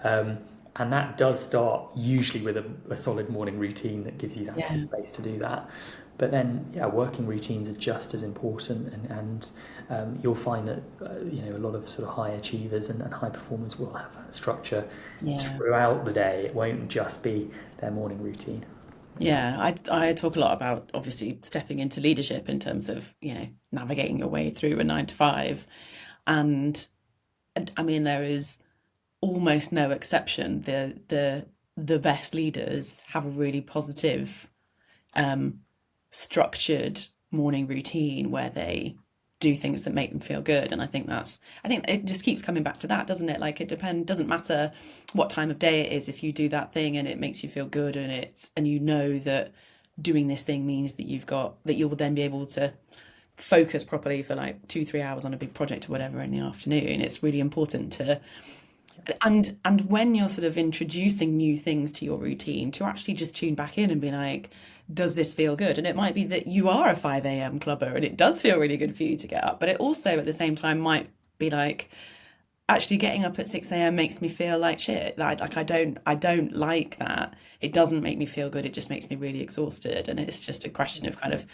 And that does start usually with a solid morning routine that gives you that Yeah. headspace to do that. But then, yeah, working routines are just as important, and you'll find that a lot of sort of high achievers and high performers will have that structure Yeah. throughout the day. It won't just be their morning routine. Yeah, I talk a lot about obviously stepping into leadership in terms of, navigating your way through a 9 to 5. And I mean, there is almost no exception. The best leaders have a really positive, um, structured morning routine where they do things that make them feel good. And I think it just keeps coming back to that, doesn't it? Like, doesn't matter what time of day it is, if you do that thing and it makes you feel good, and you know that doing this thing means that you will then be able to focus properly for like 2 3 hours on a big project or whatever in the afternoon. It's really important to, and when you're sort of introducing new things to your routine, to actually just tune back in and be like, does this feel good? And it might be that you are a 5 a.m. clubber and it does feel really good for you to get up, but it also at the same time might be like, actually getting up at 6 a.m. makes me feel like shit. Like I don't like that. It doesn't make me feel good. It just makes me really exhausted. And it's just a question of kind of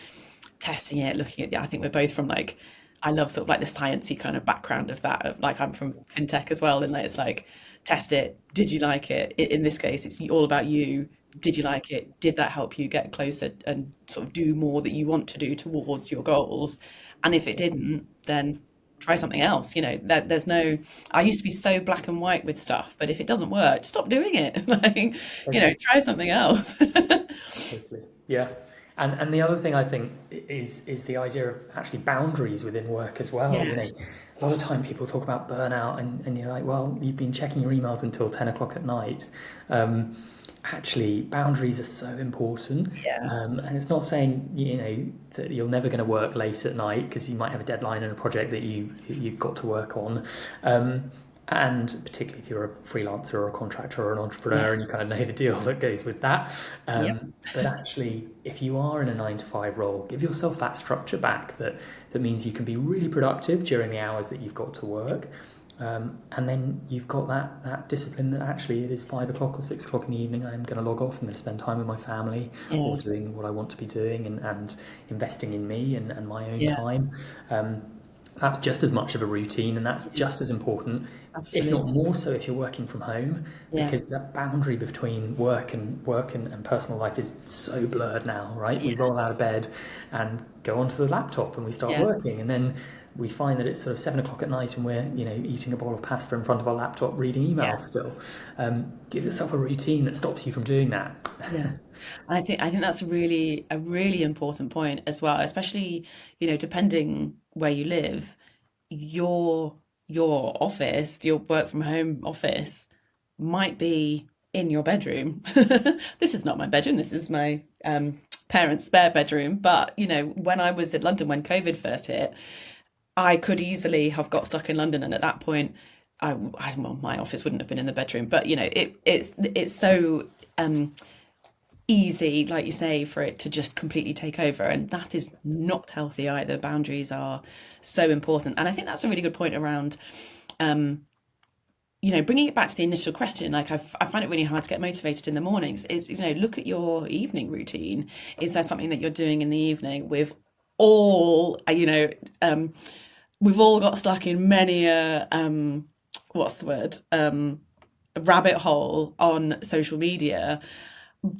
testing it, looking at I think we're both from like, I love sort of like the sciencey kind of background of that, of like, I'm from fintech as well, and like, it's like, test it. Did you like it? In this case, it's all about you. Did you like it? Did that help you get closer and sort of do more that you want to do towards your goals? And if it didn't, then try something else. There's no, I used to be so black and white with stuff, but if it doesn't work, stop doing it. Like, Totally. try something else. Totally. Yeah. And the other thing I think is the idea of actually boundaries within work as well. Yeah. A lot of time people talk about burnout, and you're like, well, you've been checking your emails until 10 o'clock at night. Actually, boundaries are so important. Yeah. And it's not saying, that you're never going to work late at night because you might have a deadline and a project that you've got to work on. And particularly if you're a freelancer or a contractor or an Yeah. entrepreneur and you kind of know the deal that goes with that. Yep. But actually, if you are in a 9 to 5 role, give yourself that structure back that means you can be really productive during the hours that you've got to work. And then you've got that discipline that actually it is 5 o'clock or 6 o'clock in the evening. I'm going to log off. I'm going to spend time with my family or Yeah. doing what I want to be doing, and investing in me and my own Yeah. time. That's just as much of a routine, and that's just as important, if not Absolutely. more so, if you're working from home, Yeah. because that boundary between work and personal life is so blurred now, right? We roll out of Yes. bed and go onto the laptop and we start Yeah. working, and then we find that it's sort of 7 o'clock at night and we're eating a bowl of pasta in front of our laptop reading Yeah. emails still. Give yourself a routine that stops you from doing that. Yeah. I think that's a really important point as well, especially, depending where you live, your your office, your work from home office might be in your bedroom. This is not my bedroom, this is my parents' spare bedroom. But, when I was in London when COVID first hit, I could easily have got stuck in London, and at that point, well, my office wouldn't have been in the bedroom. But it's so easy, like you say, for it to just completely take over, and that is not healthy either. Boundaries are so important, and I think that's a really good point around, bringing it back to the initial question. Like, I find it really hard to get motivated in the mornings. Is, look at your evening routine. Is there something that you're doing in the evening? All we've all got stuck in many a what's the word, rabbit hole on social media,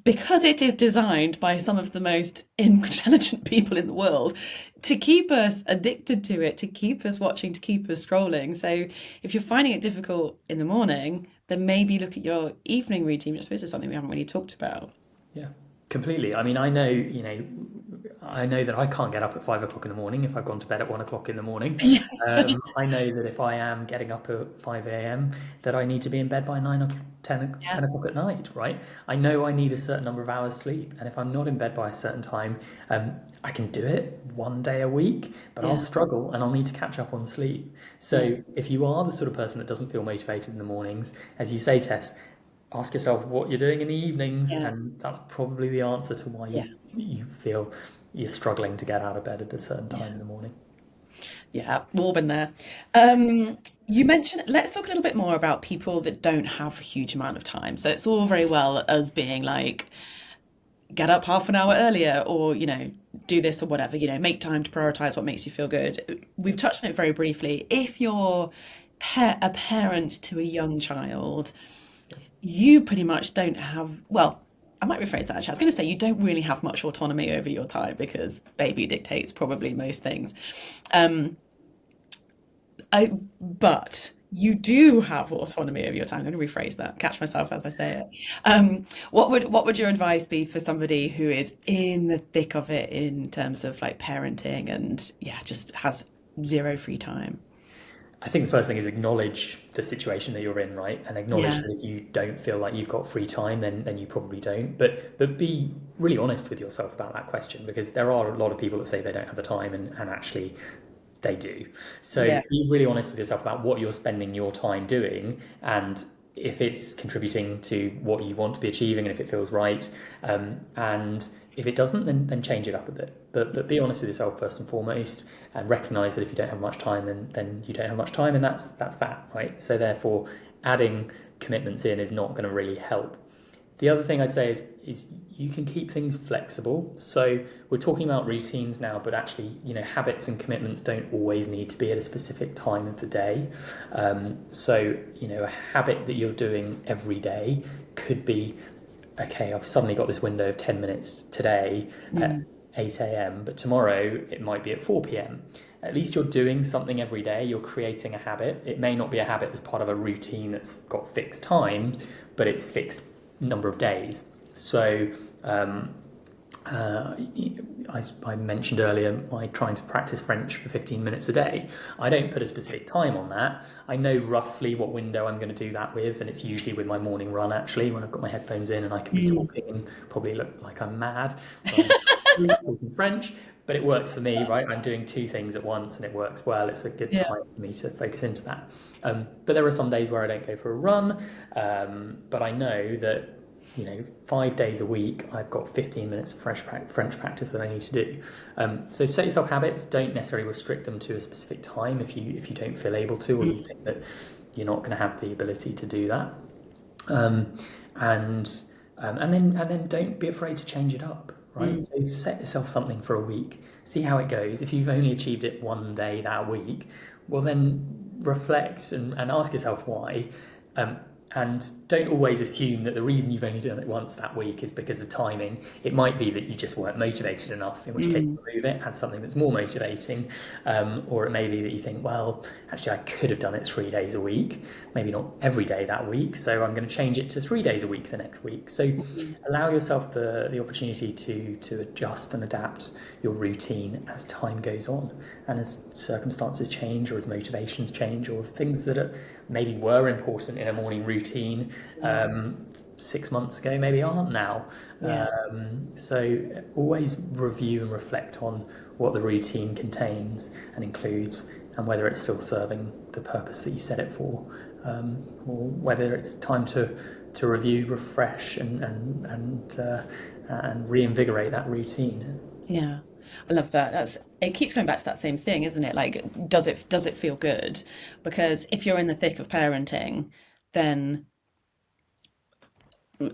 because it is designed by some of the most intelligent people in the world to keep us addicted to it, to keep us watching, to keep us scrolling. So if you're finding it difficult in the morning, then maybe look at your evening routine, which I suppose is something we haven't really talked about. Yeah, completely. I mean, I know, I know that I can't get up at 5 o'clock in the morning if I've gone to bed at 1 o'clock in the morning. Yes. I know that if I am getting up at 5 a.m., that I need to be in bed by 9 or 10, Yeah. 10 o'clock at night, right? I know I need a certain number of hours sleep. And if I'm not in bed by a certain time, I can do it one day a week, but I'll Yeah. struggle and I'll need to catch up on sleep. Yeah. So if you are the sort of person that doesn't feel motivated in the mornings, as you say, Tess, ask yourself what you're doing in the evenings, Yeah. and that's probably the answer to why Yes. you feel you're struggling to get out of bed at a certain time Yeah. in the morning. Yeah. We've all been there. You mentioned, let's talk a little bit more about people that don't have a huge amount of time. So it's all very well as being like, get up half an hour earlier or, do this or whatever, make time to prioritize what makes you feel good. We've touched on it very briefly. If you're a parent to a young child, you pretty much don't have, well, I might rephrase that actually. I was going to say you don't really have much autonomy over your time because baby dictates probably most things. Um, but you do have autonomy over your time. I'm going to rephrase that, catch myself as I say it. What would your advice be for somebody who is in the thick of it in terms of like parenting and yeah, just has zero free time? I think the first thing is acknowledge the situation that you're in, right? And acknowledge Yeah, that if you don't feel like you've got free time, then you probably don't. But be really honest with yourself about that question, because there are a lot of people that say they don't have the time, and actually they do. So yeah, be really honest with yourself about what you're spending your time doing, and if it's contributing to what you want to be achieving, and if it feels right. And if it doesn't, then change it up a bit. But be honest with yourself first and foremost, and recognise that if you don't have much time, then you don't have much time, and that's that, right? So therefore, adding commitments in is not going to really help. The other thing I'd say is you can keep things flexible. So we're talking about routines now, but actually, habits and commitments don't always need to be at a specific time of the day. So a habit that you're doing every day could be, okay, I've suddenly got this window of 10 minutes today at mm, 8 a.m., but tomorrow it might be at 4 p.m. At least you're doing something every day, you're creating a habit. It may not be a habit that's part of a routine that's got fixed times, but it's fixed number of days. So uh, I mentioned earlier my trying to practice French for 15 minutes a day. I don't put a specific time on that. I know roughly what window I'm going to do that with, and it's usually with my morning run, actually, when I've got my headphones in and I can be mm, talking and probably look like I'm mad when I'm talking French. But it works for me, right? I'm doing two things at once and it works well. It's a good yeah, time for me to focus into that. But there are some days where I don't go for a run. But I know that 5 days a week, I've got 15 minutes of French practice that I need to do. So set yourself habits. Don't necessarily restrict them to a specific time if you don't feel able to, or you mm, think that you're not going to have the ability to do that. Um, and and then don't be afraid to change it up. Right. mm, So set yourself something for a week. See how it goes. If you've only achieved it one day that week, well then reflect and ask yourself why. Um, and don't always assume that the reason you've only done it once that week is because of timing. It might be that you just weren't motivated enough, in which case mm, remove it, add something that's more motivating. Or it may be that you think, well, actually, I could have done it 3 days a week, maybe not every day that week. So I'm going to change it to 3 days a week the next week. So mm, allow yourself the opportunity to adjust and adapt your routine as time goes on, and as circumstances change, or as motivations change, or things that maybe were important in a morning routine yeah, 6 months ago maybe aren't now. yeah. So always review and reflect on what the routine contains and includes, and whether it's still serving the purpose that you set it for, or whether it's time to review, refresh, and reinvigorate that routine. Yeah. I love that. It keeps going back to that same thing, isn't it? Like, does it feel good? Because if you're in the thick of parenting, then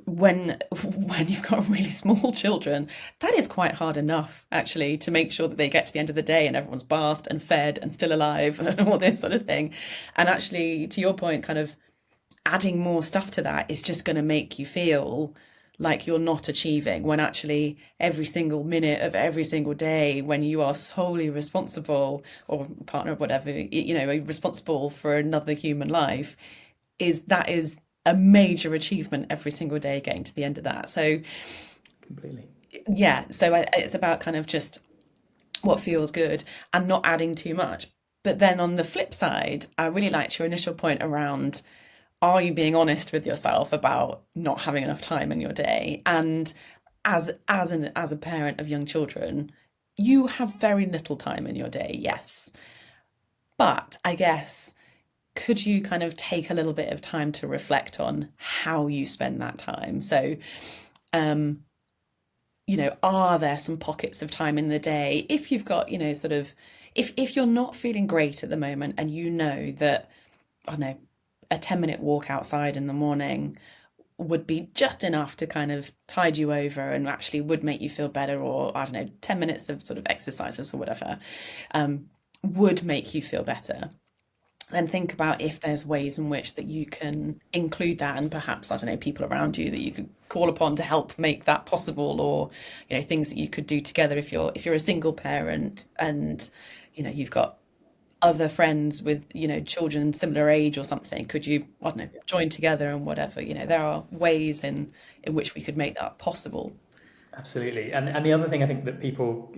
when you've got really small children, that is quite hard enough actually to make sure that they get to the end of the day and everyone's bathed and fed and still alive and all this sort of thing. And actually, to your point, kind of adding more stuff to that is just going to make you feel like you're not achieving, when actually every single minute of every single day, when you are solely responsible, or partner or whatever, responsible for another human life, is a major achievement every single day getting to the end of that. So Completely. yeah, it's about kind of just what feels good and not adding too much. But then on the flip side, I really liked your initial point around, are you being honest with yourself about not having enough time in your day? And as a parent of young children, you have very little time in your day, yes. But I guess, could you kind of take a little bit of time to reflect on how you spend that time? So, um, are there some pockets of time in the day, if you've got, sort of, if you're not feeling great at the moment, and you know that, I don't know, a 10-minute walk outside in the morning would be just enough to kind of tide you over and actually would make you feel better, or I don't know, 10 minutes of sort of exercises or whatever, um, would make you feel better. Then think about if there's ways in which that you can include that, and perhaps, I don't know, people around you that you could call upon to help make that possible, or things that you could do together if you're a single parent, and you've got other friends with children similar age or something. Could you, I don't know, join together and whatever? There are ways in which we could make that possible. Absolutely. And the other thing I think that people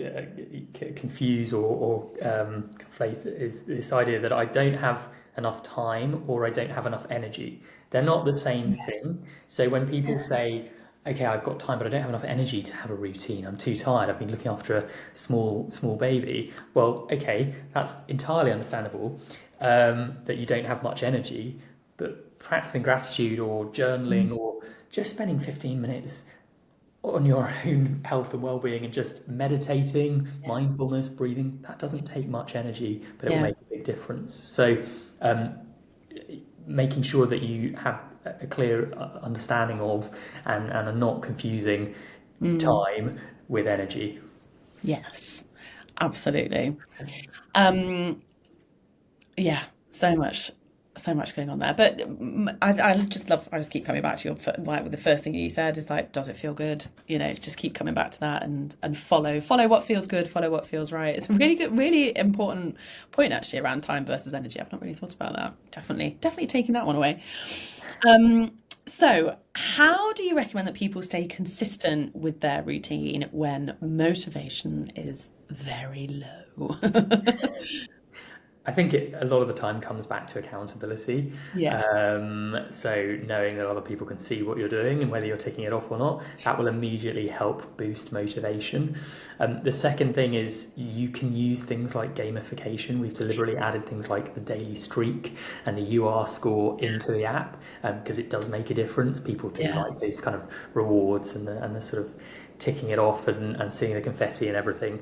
confuse or conflate is this idea that I don't have enough time or I don't have enough energy. They're not the same thing. So when people say, okay, I've got time, but I don't have enough energy to have a routine. I'm too tired. I've been looking after a small baby. Well, okay, that's entirely understandable, that you don't have much energy, but practicing gratitude or journaling Mm. or just spending 15 minutes on your own health and well-being and just meditating, Yeah. mindfulness, breathing, that doesn't take much energy, but it will Yeah. make a big difference. So um, making sure that you have a clear understanding of and are not confusing Mm. time with energy. Yes, absolutely. Um, yeah, so much going on there. But I just keep coming back to like the first thing you said is like, does it feel good? Just keep coming back to that, and follow what feels good, follow what feels right. It's a really good, really important point actually around time versus energy. I've not really thought about that. Definitely taking that one away. So, how do you recommend that people stay consistent with their routine when motivation is very low? I think a lot of the time comes back to accountability. Yeah, So knowing that other people can see what you're doing and whether you're ticking it off or not, that will immediately help boost motivation. The second thing is you can use things like gamification. We've deliberately added things like the daily streak and the UR score into the app because it does make a difference. People do yeah, like those kind of rewards and the sort of ticking it off and seeing the confetti and everything.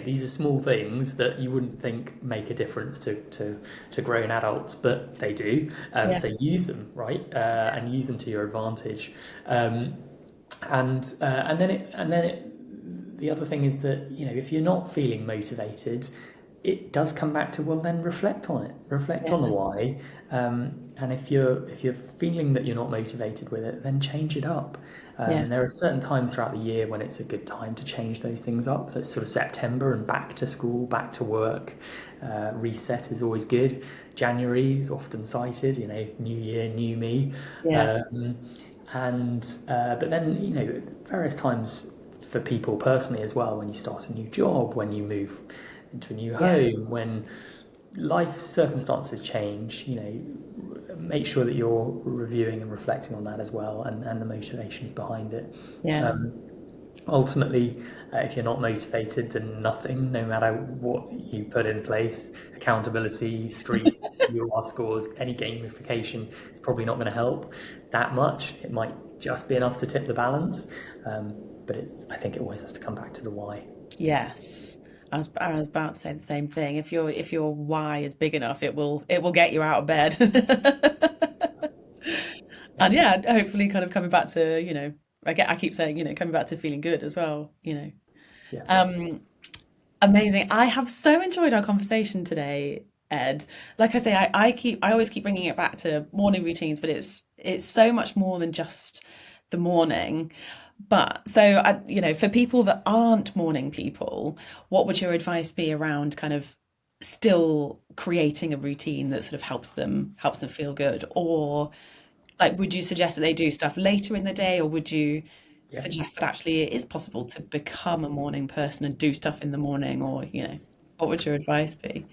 These are small things that you wouldn't think make a difference to grown adults, but they do. yeah, So use them, right, and use them to your advantage. Um, and then the other thing is that if you're not feeling motivated, it does come back to, well, then reflect on it, reflect on the yeah, why, and if you're feeling that you're not motivated with it, then change it up. yeah, There are certain times throughout the year when it's a good time to change those things up. That's sort of September and back to school, back to work. Reset is always good. January is often cited, new year, new me. yeah, Um, but then various times for people personally as well, when you start a new job, when you move into a new yeah, home, when life circumstances change, make sure that you're reviewing and reflecting on that as well, and the motivations behind it. yeah, Um, Ultimately, if you're not motivated, then nothing, no matter what you put in place, accountability, streak, UR scores, any gamification, it's probably not going to help that much. It might just be enough to tip the balance, but I think it always has to come back to the why. yes. I was about to say the same thing. If your why is big enough, it will get you out of bed. Yeah, And yeah, hopefully kind of coming back to, I keep saying, coming back to feeling good as well. yeah. Um, Amazing. I have so enjoyed our conversation today, Ed. Like I say, I always keep bringing it back to morning routines, but it's so much more than just the morning. But so, for people that aren't morning people, what would your advice be around kind of still creating a routine that sort of helps them feel good? Or like, would you suggest that they do stuff later in the day, or would you Yeah. suggest that actually it is possible to become a morning person and do stuff in the morning? Or, what would your advice be?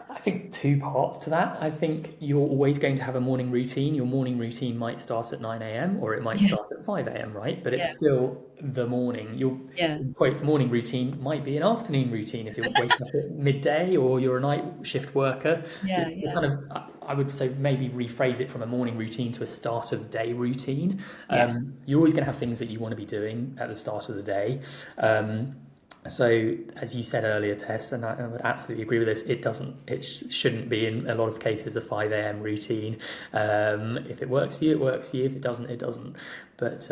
I think two parts to that. I think you're always going to have a morning routine. Your morning routine might start at 9 a.m. or it might Yeah, start at 5 a.m., right? But it's yeah, still the morning. Your, yeah, in quotes, morning routine might be an afternoon routine if you're waking up at midday or you're a night shift worker. yeah, It's the yeah, kind of, I would say maybe rephrase it from a morning routine to a start of day routine. yes, You're always going to have things that you want to be doing at the start of the day. Um, so, as you said earlier, Tess, and I would absolutely agree with this, it shouldn't be in a lot of cases a 5 a.m. routine. If it works for you, it works for you. If it doesn't, it doesn't. But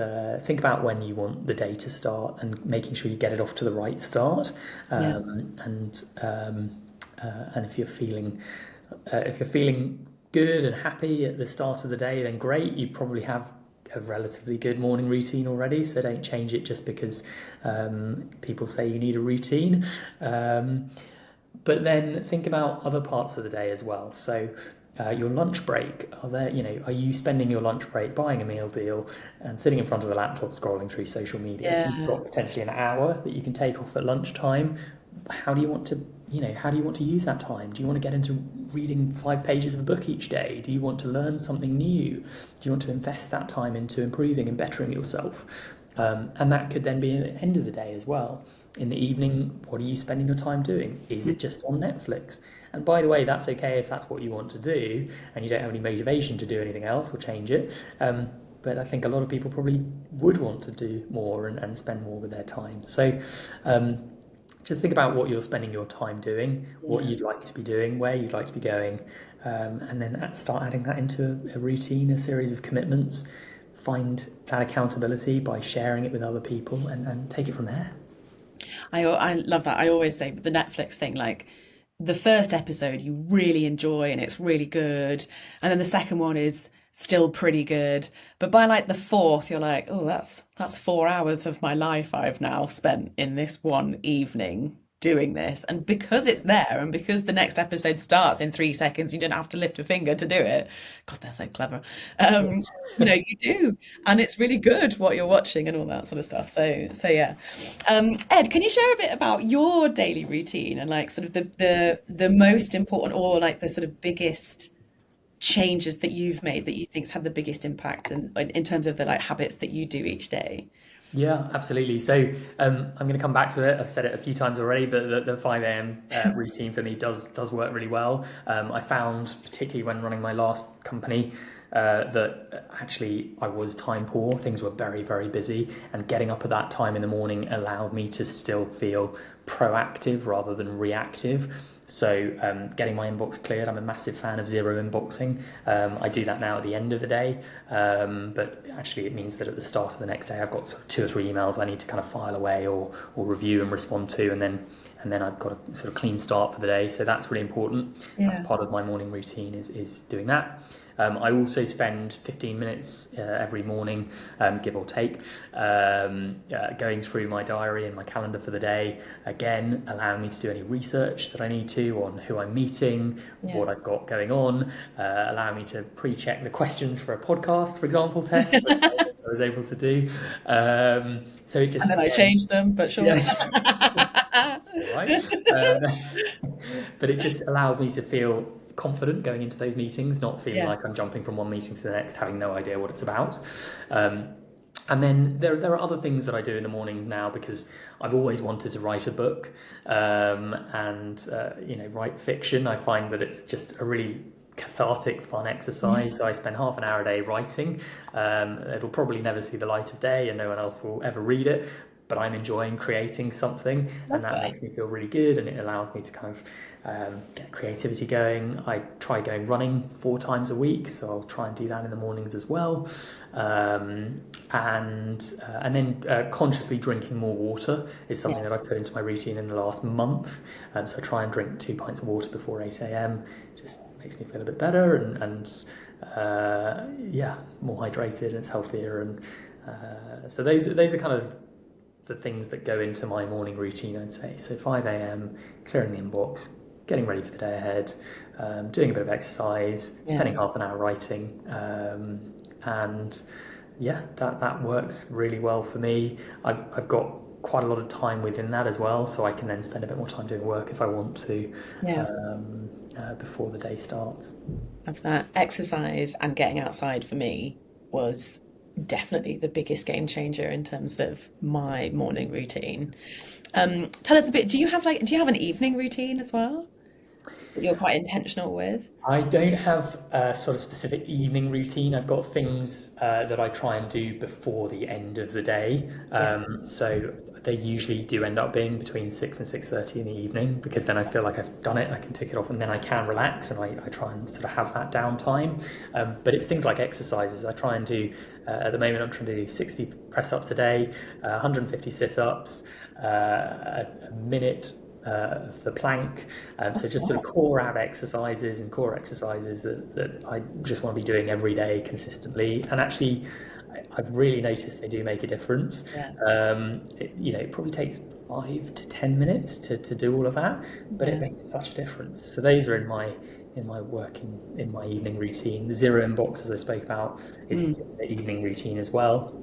think about when you want the day to start and making sure you get it off to the right start. yeah, And if you're feeling good and happy at the start of the day, then great. You probably have a relatively good morning routine already, so don't change it just because people say you need a routine. But then think about other parts of the day as well. So your lunch break, are you spending your lunch break buying a meal deal and sitting in front of the laptop scrolling through social media? You've yeah. got potentially an hour that you can take off at lunchtime. How do you want to, how do you want to use that time? Do you want to get into reading 5 pages of a book each day? Do you want to learn something new? Do you want to invest that time into improving and bettering yourself? And that could then be at the end of the day as well. In the evening, what are you spending your time doing? Is it just on Netflix? And by the way, that's okay if that's what you want to do and you don't have any motivation to do anything else or change it. But I think a lot of people probably would want to do more and spend more with their time. So just think about what you're spending your time doing, what Yeah. you'd like to be doing, where you'd like to be going, and then start adding that into a routine, a series of commitments. Find that accountability by sharing it with other people and take it from there. I love that. I always say with the Netflix thing, like the first episode you really enjoy and it's really good, and then the second one is still pretty good, but by like the fourth, you're like, oh, that's 4 hours of my life I've now spent in this one evening doing this, and because it's there, and because the next episode starts in 3 seconds, you don't have to lift a finger to do it. God, they're so clever. Um, you do, and it's really good what you're watching and all that sort of stuff. So yeah. Ed, can you share a bit about your daily routine and like sort of the most important or like the sort of biggest changes that you've made that you think's had the biggest impact in terms of the like habits that you do each day? Yeah, absolutely. So I'm going to come back to it. I've said it a few times already, but the 5 a.m. Routine for me does work really well. I found, particularly when running my last company, that actually I was time poor. Things were very, very busy, and getting up at that time in the morning allowed me to still feel proactive rather than reactive. So getting my inbox cleared, I'm a massive fan of zero inboxing. I do that now at the end of the day, but actually it means that at the start of the next day I've got sort of 2 or 3 emails I need to kind of file away or review and respond to, and then I've got a sort of clean start for the day. So that's really important. That's Yeah. part of my morning routine is doing that. I also spend 15 minutes every morning, give or take, going through my diary and my calendar for the day. Again, allowing me to do any research that I need to on who I'm meeting, Yeah. what I've got going on, allowing me to pre-check the questions for a podcast, for example, Tess, which I was able to do. So it just, And then I again, changed them, but sure. yeah. All right. Uh, but it just allows me to feel confident going into those meetings, not feeling Yeah. like I'm jumping from one meeting to the next, having no idea what it's about. Um, and then there are other things that I do in the morning now because I've always wanted to write a book and write fiction. I find that it's just a really cathartic, fun exercise. So I spend half an hour a day writing. It'll probably never see the light of day and no one else will ever read it, but I'm enjoying creating something, and Love that that. makes me feel really good, and it allows me to kind of get creativity going. I try going running 4 times a week, so I'll try and do that in the mornings as well, and then consciously drinking more water is something Yeah. that I've put into my routine in the last month. So I try and drink 2 pints of water before 8 a.m. Just makes me feel a bit better and yeah, more hydrated and it's healthier So those are kind of the things that go into my morning routine, I'd say. So 5 a.m., clearing the inbox, getting ready for the day ahead, doing a bit of exercise, Yeah. spending half an hour writing, and yeah, that works really well for me. I've got quite a lot of time within that as well, so I can then spend a bit more time doing work if I want to, Yeah. before the day starts. Of that exercise and getting outside for me was definitely the biggest game changer in terms of my morning routine. Tell us a bit, do you have an evening routine as well that you're quite intentional with? I don't have a sort of specific evening routine. I've got things that I try and do before the end of the day. Yeah. So they usually do end up being between 6 and 6:30 in the evening because then I feel like I've done it, I can tick it off, and then I can relax and I try and sort of have that downtime. But it's things like exercises. I try and do, at the moment, I'm trying to do 60 press ups a day, 150 sit ups, a minute of the plank. So just sort of core ab exercises and core exercises that I just want to be doing every day consistently. And actually, I've really noticed they do make a difference. Yeah. It probably takes 5 to 10 minutes to do all of that, but it Yeah. makes such a difference. So those are in my evening routine. The zero inbox, as I spoke about, is Mm. the evening routine as well.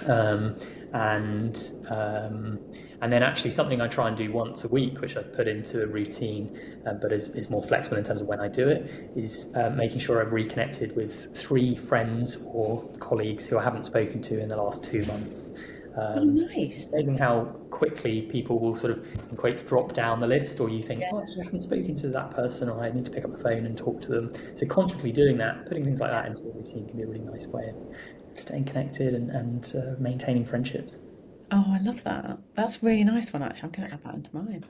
Um, and um, and then actually something I try and do once a week, which I've put into a routine, but is more flexible in terms of when I do it, is making sure I've reconnected with 3 friends or colleagues who I haven't spoken to in the last 2 months. Oh, It's nice. amazing how quickly people will sort of, in quotes, drop down the list, or you think, Yeah. oh, actually, I haven't spoken to that person, or I need to pick up the phone and talk to them. So consciously doing that, putting things like that into a routine can be a really nice way of staying connected and maintaining friendships. Oh, I love that. That's a really nice one, actually. I'm going to add that into mine.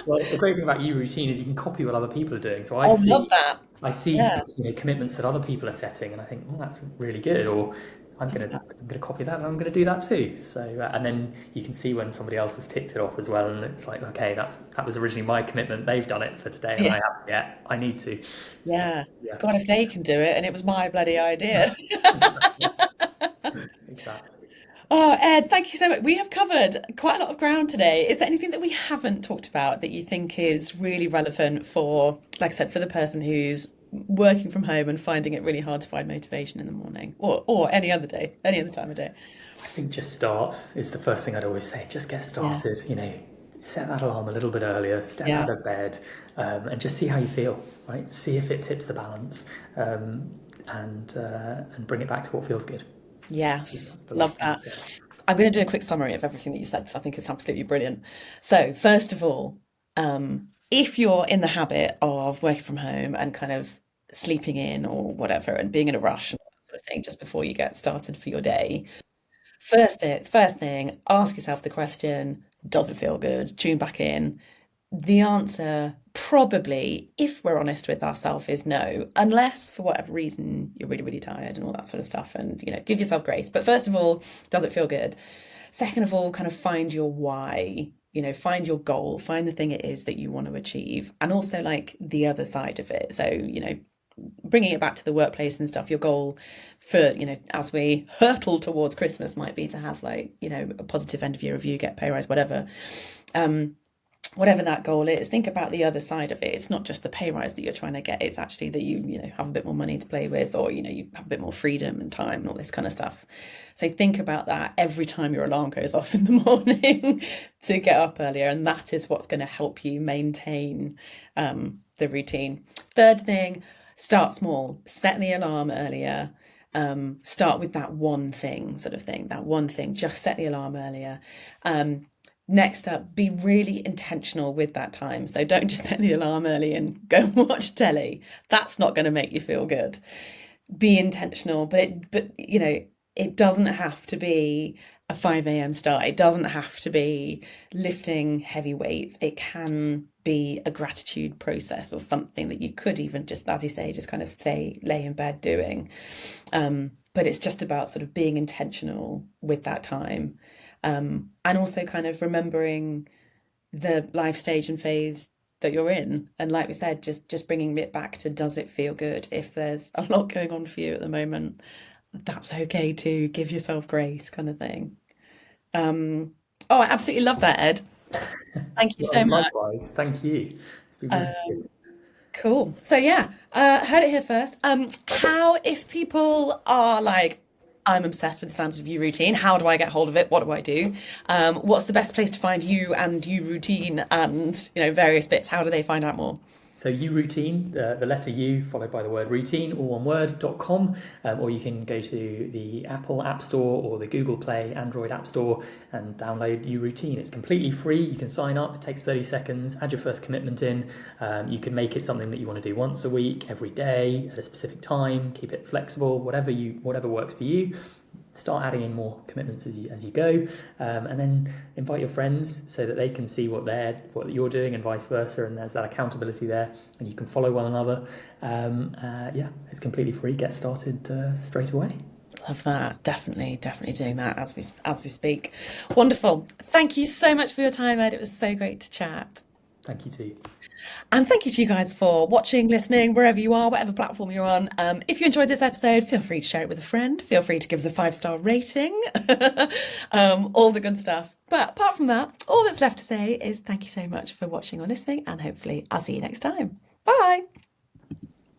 Well, the great thing about you routine is you can copy what other people are doing. So I love that. I see, Yeah, commitments that other people are setting, and I think, oh, that's really good. Or love that. I'm gonna copy that, and I'm gonna do that too. So, and then you can see when somebody else has ticked it off as well, and it's like, okay, that was originally my commitment. They've done it for today, and I Yeah. haven't yet. I need to. So, Yeah. yeah, God, if they can do it, and it was my bloody idea. exactly. Oh, Ed, thank you so much. We have covered quite a lot of ground today. Is there anything that we haven't talked about that you think is really relevant for, like I said, for the person who's working from home and finding it really hard to find motivation in the morning or any other day, any other time of day? I think just start is the first thing I'd always say. Just get Yeah. started. Set that alarm a little bit earlier. Step Yeah. out of bed, and just see how you feel. Right. See if it tips the balance, and bring it back to what feels good. Yes. The Love last thing that. I'd say. I'm going to do a quick summary of everything that you said because I think it's absolutely brilliant. So, first of all, if you're in the habit of working from home and kind of sleeping in or whatever and being in a rush and that sort of thing just before you get started for your day, first thing, ask yourself the question, does it feel good? Tune back in. The answer, probably, if we're honest with ourselves, is no, unless for whatever reason you're really, really tired and all that sort of stuff. And, give yourself grace. But first of all, does it feel good? Second of all, kind of find your why, find your goal, find the thing it is that you want to achieve, and also like the other side of it. So, bringing it back to the workplace and stuff, your goal for, as we hurtle towards Christmas might be to have like, a positive end of year review, get pay rise, whatever. Whatever that goal is, think about the other side of it. It's not just the pay rise that you're trying to get. It's actually that you have a bit more money to play with, or you have a bit more freedom and time and all this kind of stuff. So think about that every time your alarm goes off in the morning to get up earlier, and that is what's going to help you maintain the routine. Third thing, start small. Set the alarm earlier. Start with that one thing, sort of thing. That one thing. Just set the alarm earlier. Next up, be really intentional with that time. So don't just set the alarm early and go and watch telly. That's not going to make you feel good. Be intentional, but it doesn't have to be a 5 a.m. start. It doesn't have to be lifting heavy weights. It can be a gratitude process or something that you could even just, as you say, just kind of stay, lay in bed doing. But it's just about sort of being intentional with that time. And also kind of remembering the life stage and phase that you're in. And like we said, just bringing it back to, does it feel good? If there's a lot going on for you at the moment, that's okay to give yourself grace, kind of thing. Um, oh, I absolutely love that, Ed. Thank you Well, so much. likewise, thank you. It's been really good. Cool. So yeah, heard it here first. How if people are like, I'm obsessed with the sounds of you routine. How do I get hold of it? What do I do? What's the best place to find you and you routine and various bits? How do they find out more? So uroutine, the letter U followed by the word routine, all one word.com, or you can go to the Apple App Store or the Google Play Android App Store and download uroutine. It's completely free. You can sign up. It takes 30 seconds. Add your first commitment in. You can make it something that you want to do once a week, every day, at a specific time. Keep it flexible, whatever works for you. Start adding in more commitments as you go, and then invite your friends so that they can see what you're doing and vice versa, and there's that accountability there, and you can follow one another. Yeah, it's completely free. Get started straight away. Love that. Definitely, definitely doing that as we speak. Wonderful. Thank you so much for your time, Ed. It was so great to chat. Thank you too. And thank you to you guys for watching, listening, wherever you are, whatever platform you're on. If you enjoyed this episode, feel free to share it with a friend. Feel free to give us a 5-star rating. All the good stuff. But apart from that, all that's left to say is thank you so much for watching or listening, and hopefully I'll see you next time. Bye.